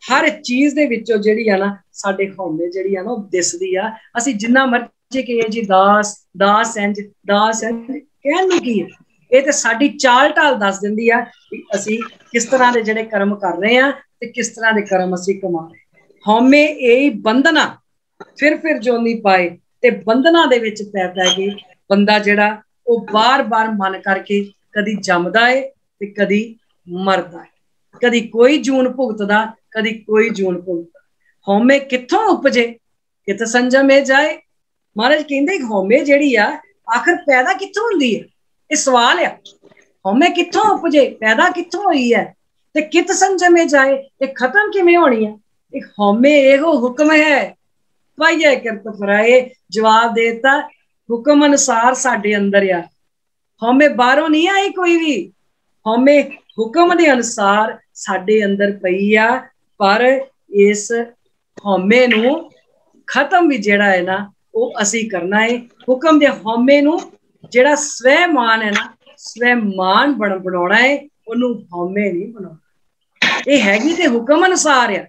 हर चीज़ दे विचों जिहड़ी आ ना साडे हौमे जिहड़ी आ ना दिसदी आ। असीं जिन्ना मर्जी कहिए जी दास दास इंज दास इंज, कहण नूं की है, ये ते साडी चाल ढाल दस दिंदी आ कि असीं किस तरह दे जिहड़े कर्म कर रहे हैं ते किस तरह दे कर्म असीं कमा रहे। हौमे यही बंधना फिर जोनी पाए ते बंधना दे विच पै के बंदा जिहड़ा वो बार बार मन करके कदी जमदा है ते कदी मरदा है, कदी कोई जून भुगतदा कदी कोई जून भुगतदा। हौमे कित्थों उपजे कित संजम ए जाए। महाराज कहंदे हौमे जिहड़ी आ आखिर पैदा कित्थों हुंदी है, ये सवाल है। हौमे कित्थों उपजे, पैदा कित्थों होई है ते कित संजम ए जाए, ते खत्म किवें होनी है। एक हौमे एहो हुक्म है पाइए किरत फराए। जवाब देता हुक्म अनुसार साडे अंदर आ, हौमे बाहरों नहीं आई कोई भी, हौमे हुक्म दे अनुसार साडे अंदर पई आ। पर इस हौमे नूं खत्म भी जिहड़ा है ना वो असीं करना है। हुक्म दे हौमे नूं जिहड़ा स्वैमान है ना, स्वैमान बनाउणा है, उहनूं हौमे नहीं बनाउणा। ये हैगी ते हुक्म अनुसार आ,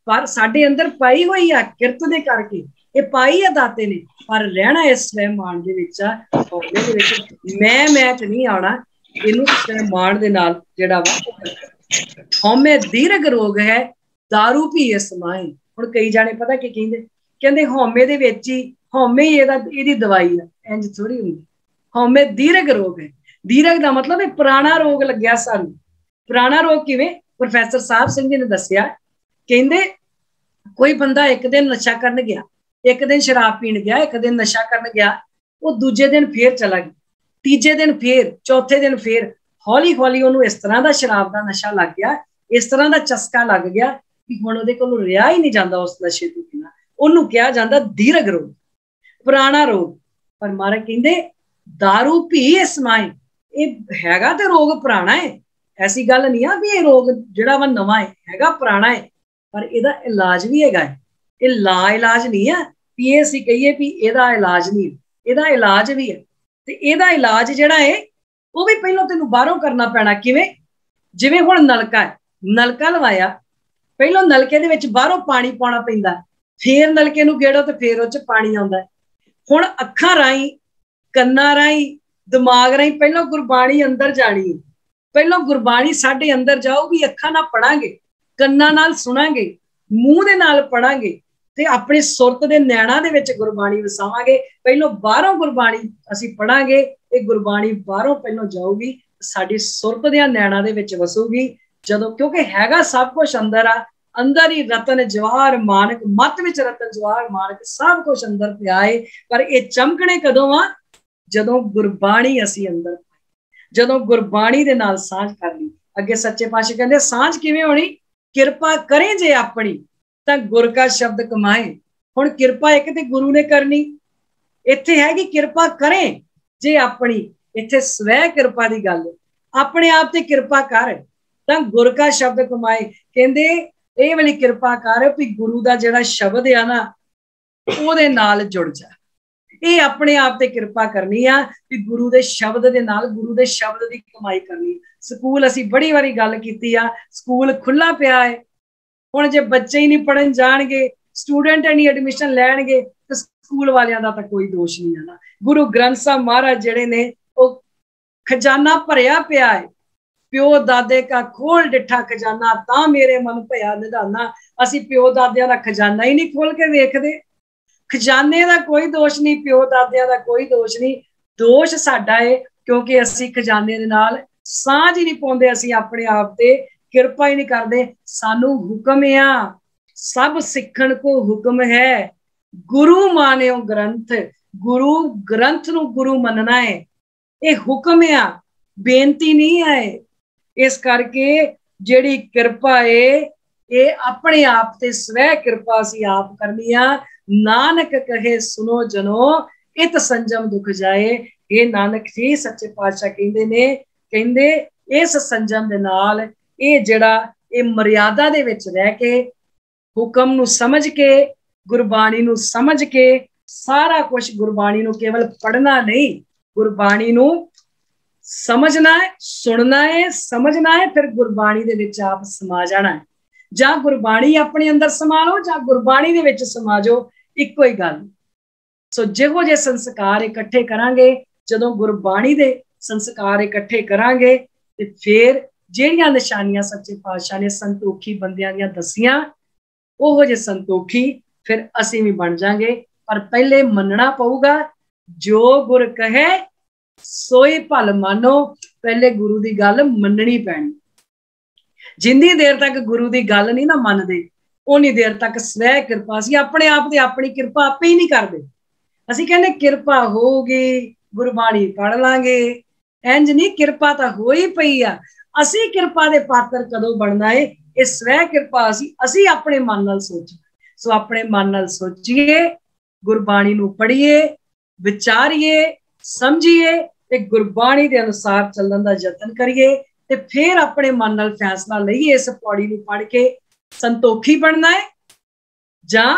पर साडे अंदर पाई हुई आ किरत दे करके, ये पाई है दाते ने, पर रहना इस स्वैमान दे विच आ। हौमे दे विच मैं च नहीं आना, इनू स्वैमान दे नाल जिहड़ा वा। हौमे दीर्घ रोग है दारू भी इस माए। हुण कई जाने पता की कहंदे हौमे दे विच ही हौमे ही इहदी दवाई है, इंज थोड़ी हुंदी। हौमे दीर्घ रोग है, दीर्घ दा मतलब है पुराना रोग लग्या सानू। पुराना रोग किवें प्रोफैसर साहब सिंह जी ने दस्सिया, कहंदे कोई बंदा एक दिन नशा करन गया, एक दिन शराब पीण गया, एक दिन नशा करन गया, वो दूजे दिन फिर चला गया, तीजे दिन फिर, चौथे दिन फिर, हौली हौली उन्होंने इस तरह का शराब का नशा लग गया, इस तरह का चस्का लग गया कि हुण उहदे कोलों रिहा ही नहीं जाता उस नशे तो बिना। उन्होंने कहा जाता दीर्घ रोग, पुराना रोग। पर महाराज कहंदे दारू भी इस माए, ये हैगा ते रोग पुराना है, ऐसी गल नहीं आ भी ये रोग जिहड़ा वा नवां हैगा पुराना है, पर इहदा इलाज भी हैगा। ये ला इलाज नहीं है भी ये असीं कहिए भी इहदा इलाज नहीं, इहदा इलाज भी है। ते इहदा इलाज जिहड़ा है वो भी पहलों तैनूं बाहरों करना पैना। किवें? जिवें हुण नलका है, नलका लवाया, ਪਹਿਲਾਂ ਨਲਕੇ ਦੇ ਵਿੱਚ ਬਾਹਰੋਂ ਪਾਣੀ ਪਾਉਣਾ ਪੈਂਦਾ, ਫੇਰ ਨਲਕੇ ਨੂੰ ਗੇੜੋ ਤੇ ਫੇਰ ਉਹ ਚ ਪਾਣੀ ਆਉਂਦਾ। ਹੁਣ ਅੱਖਾਂ ਰਾਹੀਂ, ਕੰਨਾਂ ਰਾਹੀਂ, ਦਿਮਾਗ ਰਾਹੀਂ ਪਹਿਲਾਂ ਗੁਰਬਾਣੀ ਅੰਦਰ ਜਾਣੀ ਹੈ। ਪਹਿਲਾਂ ਗੁਰਬਾਣੀ ਸਾਡੇ ਅੰਦਰ ਜਾਊਗੀ, ਅੱਖਾਂ ਨਾਲ ਪੜਾਂਗੇ, ਕੰਨਾਂ ਨਾਲ ਸੁਣਾਂਗੇ, ਮੂੰਹ ਦੇ ਨਾਲ ਪੜਾਂਗੇ ਤੇ ਆਪਣੀ ਸੁਰਤ ਦੇ ਨੈਣਾ ਦੇ ਵਿੱਚ ਗੁਰਬਾਣੀ ਵਸਾਵਾਂਗੇ। ਪਹਿਲਾਂ ਬਾਹਰੋਂ ਗੁਰਬਾਣੀ ਅਸੀਂ ਪੜਾਂਗੇ, ਇਹ ਗੁਰਬਾਣੀ ਬਾਹਰੋਂ ਪਹਿਲਾਂ ਜਾਊਗੀ, ਸਾਡੀ ਸੁਰਤ ਦੇ ਨੈਣਾ ਦੇ ਵਿੱਚ ਵਸੂਗੀ। ਜਦੋਂ ਕਿਉਂਕਿ ਹੈਗਾ ਸਭ ਕੁਝ ਅੰਦਰ ਆ, ਅੰਦਰ ਹੀ ਰਤਨ ਜਵਾਹਰ ਮਾਨਕ, ਮੱਤ ਵਿੱਚ ਰਤਨ ਜਵਾਹਰ ਮਾਨਕ ਸਭ ਕੁਝ ਅੰਦਰ ਪਿਆ ਏ। ਪਰ ਇਹ ਚਮਕਣੇ ਕਦੋਂ ਆ? ਜਦੋਂ ਗੁਰਬਾਣੀ ਅਸੀਂ ਅੰਦਰ, ਜਦੋਂ ਗੁਰਬਾਣੀ ਦੇ ਨਾਲ ਸਾਂਝ ਕਰ ਲਈ। ਅੱਗੇ ਸੱਚੇ ਪਾਤਸ਼ਾਹ ਕਹਿੰਦੇ ਸਾਂਝ ਕਿਵੇਂ ਹੋਣੀ? ਕਿਰਪਾ ਕਰੇ ਜੇ ਆਪਣੀ ਤਾਂ ਗੁਰ ਕਾ ਸ਼ਬਦ ਕਮਾਏ। ਹੁਣ ਕਿਰਪਾ ਇੱਕ ਤੇ ਗੁਰੂ ਨੇ ਕਰਨੀ, ਇੱਥੇ ਹੈ ਕਿ ਕਿਰਪਾ ਕਰੇ ਜੇ ਆਪਣੀ, ਇੱਥੇ ਸਵੈ ਕਿਰਪਾ ਦੀ ਗੱਲ, ਆਪਣੇ ਆਪ ਤੇ ਕਿਰਪਾ ਕਰ ਤਾਂ ਗੁਰ ਕਾ ਸ਼ਬਦ ਕਮਾਏ। ਕਹਿੰਦੇ ਇਹ ਵਾਲੀ ਕਿਰਪਾ ਕਰ ਵੀ ਗੁਰੂ ਦਾ ਜਿਹੜਾ ਸ਼ਬਦ ਆ ਨਾ ਉਹਦੇ ਨਾਲ ਜੁੜ ਜਾ। ਇਹ ਆਪਣੇ ਆਪ ਤੇ ਕਿਰਪਾ ਕਰਨੀ ਆ ਵੀ ਗੁਰੂ ਦੇ ਸ਼ਬਦ ਦੇ ਨਾਲ, ਗੁਰੂ ਦੇ ਸ਼ਬਦ ਦੀ ਕਮਾਈ ਕਰਨੀ। ਸਕੂਲ ਅਸੀਂ ਬੜੀ ਵਾਰੀ ਗੱਲ ਕੀਤੀ ਆ, ਸਕੂਲ ਖੁੱਲਾ ਪਿਆ ਹੈ। ਹੁਣ ਜੇ ਬੱਚੇ ਹੀ ਨਹੀਂ ਪੜਨ ਜਾਣਗੇ, ਸਟੂਡੈਂਟ ਨਹੀਂ ਐਡਮਿਸ਼ਨ ਲੈਣਗੇ ਤੇ ਸਕੂਲ ਵਾਲਿਆਂ ਦਾ ਤਾਂ ਕੋਈ ਦੋਸ਼ ਨਹੀਂ ਆਣਾ। ਗੁਰੂ ਗ੍ਰੰਥ ਸਾਹਿਬ ਮਹਾਰਾਜ ਜਿਹੜੇ ਨੇ ਉਹ ਖਜ਼ਾਨਾ ਭਰਿਆ ਪਿਆ ਹੈ। ਪਿਓ ਦਾਦੇ ਕਾ ਖੋਲ ਡਿੱਠਾ ਖਜ਼ਾਨਾ ਤਾਂ ਮੇਰੇ ਮਨ ਭਇਆ ਨਿਧਾਨਾ। ਅਸੀਂ ਪਿਓ ਦਾਦਿਆਂ ਦਾ ਖਜ਼ਾਨਾ ਹੀ ਨਹੀਂ ਖੋਲ ਕੇ ਵੇਖਦੇ। ਖਜ਼ਾਨੇ ਦਾ ਕੋਈ ਦੋਸ਼ ਨਹੀਂ, ਪਿਓ ਦਾਦਿਆਂ ਦਾ ਕੋਈ ਦੋਸ਼ ਨਹੀਂ। ਦੋਸ਼ ਸਾਡਾ ਹੈ ਕਿਉਂਕਿ ਅਸੀਂ ਖਜ਼ਾਨੇ ਦੇ ਨਾਲ ਸਾਂਝ ਹੀ ਨਹੀਂ ਪਾਉਂਦੇ, ਅਸੀਂ ਆਪਣੇ ਆਪ ਤੇ ਕਿਰਪਾ ਹੀ ਨਹੀਂ ਕਰਦੇ। ਸਾਨੂੰ ਹੁਕਮ ਆ, ਸਭ ਸਿੱਖਣ ਕੋ ਹੁਕਮ ਹੈ, ਗੁਰੂ ਮਾਨਿਓ ਗ੍ਰੰਥ। ਗੁਰੂ ਗ੍ਰੰਥ ਨੂੰ ਗੁਰੂ ਮੰਨਣਾ ਹੈ, ਇਹ ਹੁਕਮ ਆ, ਬੇਨਤੀ ਨਹੀਂ ਹੈ। ਇਸ ਕਰਕੇ ਜਿਹੜੀ ਕਿਰਪਾ ਏ ਇਹ ਆਪਣੇ ਆਪ ਤੇ ਸਵੈ ਕਿਰਪਾ ਅਸੀਂ ਆਪ ਕਰਨੀ ਆ। ਨਾਨਕ ਕਹੇ ਸੁਨੋ ਜਨੋ ਇਤ ਸੰਜਮ ਦੁਖ ਜਾਏ। ਇਹ ਨਾਨਕ ਜੀ ਸੱਚੇ ਪਾਤਸ਼ਾਹ ਕਹਿੰਦੇ ਨੇ, ਕਹਿੰਦੇ ਇਸ ਸੰਜਮ ਦੇ ਨਾਲ, ਇਹ ਜਿਹੜਾ ਇਹ ਮਰਿਆਦਾ ਦੇ ਵਿੱਚ ਰਹਿ ਕੇ, ਹੁਕਮ ਨੂੰ ਸਮਝ ਕੇ, ਗੁਰਬਾਣੀ ਨੂੰ ਸਮਝ ਕੇ, ਸਾਰਾ ਕੁਝ ਗੁਰਬਾਣੀ ਨੂੰ ਕੇਵਲ ਪੜ੍ਹਨਾ ਨਹੀਂ, ਗੁਰਬਾਣੀ ਨੂੰ ਸਮਝਣਾ ਹੈ, ਸੁਣਨਾ ਹੈ, ਸਮਝਣਾ ਹੈ, ਫਿਰ ਗੁਰਬਾਣੀ ਦੇ ਵਿੱਚ ਆਪ ਸਮਾ ਜਾਣਾ ਹੈ। ਜਾਂ ਗੁਰਬਾਣੀ ਆਪਣੇ ਅੰਦਰ ਸਮਾ ਲਓ ਜਾਂ ਗੁਰਬਾਣੀ ਦੇ ਵਿੱਚ ਸਮਾ ਜਾਓ, ਇੱਕੋ ਹੀ ਗੱਲ। ਸੋ ਜਿਹੋ ਜਿਹੇ ਸੰਸਕਾਰ ਇਕੱਠੇ ਕਰਾਂਗੇ, ਜਦੋਂ ਗੁਰਬਾਣੀ ਦੇ ਸੰਸਕਾਰ ਇਕੱਠੇ ਕਰਾਂਗੇ ਤੇ ਫਿਰ ਜਿਹੜੀਆਂ ਨਿਸ਼ਾਨੀਆਂ ਸੱਚੇ ਪਾਤਸ਼ਾਹ ਨੇ ਸੰਤੋਖੀ ਬੰਦਿਆਂ ਦੀਆਂ ਦੱਸੀਆਂ, ਉਹੋ ਜਿਹੇ ਸੰਤੋਖੀ ਫਿਰ ਅਸੀਂ ਵੀ ਬਣ ਜਾਾਂਗੇ। ਪਰ ਪਹਿਲੇ ਮੰਨਣਾ ਪਊਗਾ, ਜੋ ਗੁਰ ਕਹੇ ਸੋਈ ਭਲ ਮਾਨੋ। ਪਹਿਲੇ ਗੁਰੂ ਦੀ ਗੱਲ ਮੰਨਣੀ ਪੈਣੀ। ਜਿੰਨੀ ਦੇਰ ਤੱਕ ਗੁਰੂ ਦੀ ਗੱਲ ਨਹੀਂ ਨਾ ਮੰਨਦੇ, ਉਨੀ ਦੇਰ ਤੱਕ ਸਵੈ ਕਿਰਪਾ, ਅਸੀਂ ਆਪਣੇ ਆਪ ਤੇ ਆਪਣੀ ਕਿਰਪਾ ਆਪੇ ਹੀ ਨਹੀਂ ਕਰਦੇ। ਅਸੀਂ ਕਹਿੰਦੇ ਕਿਰਪਾ ਹੋਊਗੀ, ਗੁਰਬਾਣੀ ਪੜ ਲਾਂਗੇ, ਇੰਜ ਨਹੀਂ, ਕਿਰਪਾ ਤਾਂ ਹੋਈ ਪਈ ਆ। ਅਸੀਂ ਕਿਰਪਾ ਦੇ ਪਾਤਰ ਕਦੋਂ ਬਣਨਾ ਹੈ? ਇਹ ਸਵੈ ਕਿਰਪਾ ਅਸੀਂ ਆਪਣੇ ਮਨ ਨਾਲ ਸੋਚੀਏ। ਸੋ ਆਪਣੇ ਮਨ ਨਾਲ ਸੋਚੀਏ, ਗੁਰਬਾਣੀ ਨੂੰ ਪੜ੍ਹੀਏ, ਵਿਚਾਰੀਏ, ਸਮਝੀਏ ਤੇ ਗੁਰਬਾਣੀ ਦੇ ਅਨੁਸਾਰ ਚੱਲਣ ਦਾ ਯਤਨ ਕਰੀਏ ਤੇ ਫਿਰ ਆਪਣੇ ਮਨ ਨਾਲ ਫੈਸਲਾ ਲਈਏ ਇਸ ਪੌੜੀ ਨੂੰ ਪੜ੍ਹ ਕੇ ਸੰਤੋਖੀ ਬਣਨਾ ਹੈ ਜਾਂ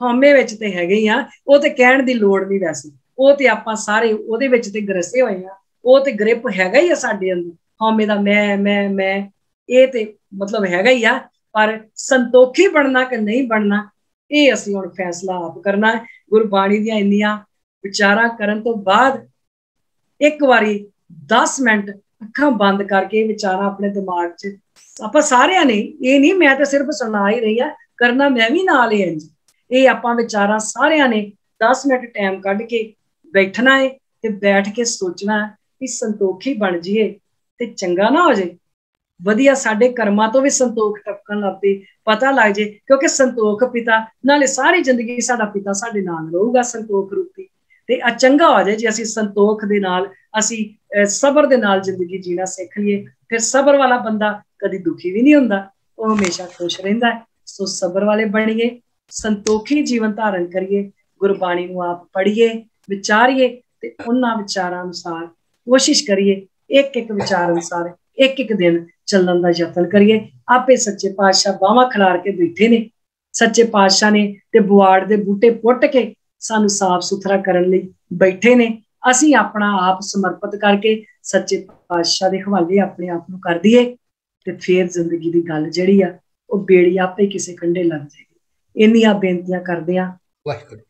ਹਉਮੈ ਵਿੱਚ ਤੇ ਹੈਗੇ ਹੀ ਆ। ਉਹ ਤੇ ਕਹਿਣ ਦੀ ਲੋੜ ਨਹੀਂ, ਵੈਸੇ ਉਹ ਤੇ ਆਪਾਂ ਸਾਰੇ ਉਹਦੇ ਵਿੱਚ ਤੇ ਗਰਸੇ ਹੋਏ ਆ, ਉਹ ਤੇ ਗ੍ਰਿਪ ਹੈਗਾ ਹੀ ਆ ਸਾਡੇ ਅੰਦਰ, ਹਉਮੈ ਦਾ ਮੈਂ ਇਹ ਤੇ ਮਤਲਬ ਹੈਗਾ ਹੀ ਆ। ਪਰ ਸੰਤੋਖੀ ਬਣਨਾ ਕਿ ਨਹੀਂ ਬਣਨਾ, ਇਹ ਅਸੀਂ ਹੁਣ ਫੈਸਲਾ ਆਪ ਕਰਨਾ ਹੈ। ਗੁਰਬਾਣੀ ਦੀਆਂ ਇੰਨੀਆਂ ਵਿਚਾਰਾਂ ਕਰਨ ਤੋਂ ਬਾਅਦ ਇੱਕ ਵਾਰੀ 10 ਮਿੰਟ ਅੱਖਾਂ ਬੰਦ ਕਰਕੇ ਵਿਚਾਰਾਂ ਆਪਣੇ ਦਿਮਾਗ 'ਚ ਆਪਾਂ ਸਾਰਿਆਂ ਨੇ, ਇਹ ਨਹੀਂ ਮੈਂ ਤਾਂ ਸਿਰਫ ਸੁਣਾ ਹੀ ਰਹੀ ਆ, ਕਰਨਾ ਮੈਂ ਵੀ ਨਾਲ ਹੀ ਇੰਝ। ਇਹ ਆਪਾਂ ਵਿਚਾਰਾਂ ਸਾਰਿਆਂ ਨੇ 10 ਮਿੰਟ ਟਾਈਮ ਕੱਢ ਕੇ ਬੈਠਣਾ ਹੈ ਤੇ ਬੈਠ ਕੇ ਸੋਚਣਾ ਕਿ ਸੰਤੋਖੀ ਬਣ ਜਾਈਏ ਤੇ ਚੰਗਾ ਨਾ ਹੋ ਜਾਏ, ਵਧੀਆ ਸਾਡੇ ਕਰਮਾਂ ਤੋਂ ਵੀ ਸੰਤੋਖ ਟਪਕਣ ਲੱਗ ਪਏ, ਪਤਾ ਲੱਗ ਜੇ। ਕਿਉਂਕਿ ਸੰਤੋਖ ਪਿਤਾ, ਨਾਲੇ ਸਾਰੀ ਜ਼ਿੰਦਗੀ ਸਾਡਾ ਪਿਤਾ ਸਾਡੇ ਨਾਲ ਰਹੂਗਾ ਸੰਤੋਖ ਰੂਪੀ, ਤੇ ਚੰਗਾ ਹੋ ਜਾਏ ਜੇ ਅਸੀਂ ਸੰਤੋਖ ਦੇ ਨਾਲ, ਅਸੀਂ ਸਬਰ ਦੇ ਨਾਲ ਜ਼ਿੰਦਗੀ ਜੀਣਾ ਸਿੱਖ ਲਈਏ। ਫਿਰ ਸਬਰ ਵਾਲਾ ਬੰਦਾ ਕਦੀ ਦੁਖੀ ਵੀ ਨਹੀਂ ਹੁੰਦਾ, ਉਹ ਹਮੇਸ਼ਾ ਖੁਸ਼ ਰਹਿੰਦਾ ਹੈ। ਸੋ ਸਬਰ ਵਾਲੇ ਬਣੀਏ, ਸੰਤੋਖੀ ਜੀਵਨ ਧਾਰਨ ਕਰੀਏ, ਗੁਰਬਾਣੀ ਨੂੰ ਆਪ ਪੜ੍ਹੀਏ, ਵਿਚਾਰੀਏ ਤੇ ਉਹਨਾਂ ਵਿਚਾਰਾਂ ਅਨੁਸਾਰ ਕੋਸ਼ਿਸ਼ ਕਰੀਏ, ਇੱਕ ਇੱਕ ਵਿਚਾਰ ਅਨੁਸਾਰ ਇੱਕ ਇੱਕ ਦਿਨ ਚੱਲਣ ਦਾ ਯਤਨ ਕਰੀਏ। ਆਪੇ ਸੱਚੇ ਪਾਤਸ਼ਾਹ ਬਾਹਾਂ ਖਿਲਾਰ ਕੇ ਬੈਠੇ ਨੇ, ਸੱਚੇ ਪਾਤਸ਼ਾਹ ਨੇ ਤੇ ਬੁਆੜ ਦੇ ਬੂਟੇ ਪੁੱਟ ਕੇ ਸਾਨੂੰ ਸਾਫ਼ ਸੁਥਰਾ ਕਰਨ ਲਈ ਬੈਠੇ ਨੇ। ਅਸੀਂ ਆਪਣਾ ਆਪ ਸਮਰਪਿਤ ਕਰਕੇ ਸੱਚੇ ਪਾਤਸ਼ਾਹ ਦੇ ਹਵਾਲੇ ਆਪਣੇ ਆਪ ਨੂੰ ਕਰ ਦਈਏ ਤੇ ਫਿਰ ਜ਼ਿੰਦਗੀ ਦੀ ਗੱਲ ਜਿਹੜੀ ਆ ਉਹ ਬੇੜੀ ਆਪੇ ਕਿਸੇ ਕੰਢੇ ਲੱਗ ਜਾਏਗੀ। ਇੰਨੀਆਂ ਬੇਨਤੀਆਂ ਕਰਦੇ ਆ। ਵਾਹਿਗੁਰੂ।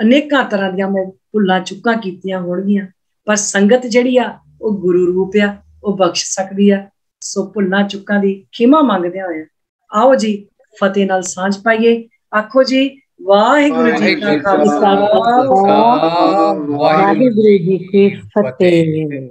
ਅਨੇਕਾਂ ਤਰ੍ਹਾਂ ਦੀਆਂ ਮੈਂ ਭੁੱਲਾਂ ਚੁੱਕਾਂ ਕੀਤੀਆਂ ਹੋਣਗੀਆਂ, ਪਰ ਸੰਗਤ ਜਿਹੜੀ ਆ ਉਹ ਗੁਰੂ ਰੂਪ ਆ, ਉਹ ਬਖਸ਼ ਸਕਦੀ ਆ। ਸੋ ਭੁੱਲਾਂ ਚੁੱਕਾਂ ਦੀ ਖਿਮਾ ਮੰਗਦਿਆਂ ਹੋਇਆ ਆਓ ਜੀ ਫਤਿਹ ਨਾਲ ਸਾਂਝ ਪਾਈਏ। ਆਖੋ ਜੀ ਵਾਹਿਗੁਰੂ ਜੀ ਕਾ ਖਾਲਸਾ, ਵਾਹਿਗੁਰੂ ਜੀ ਕੀ ਫਤਿਹ।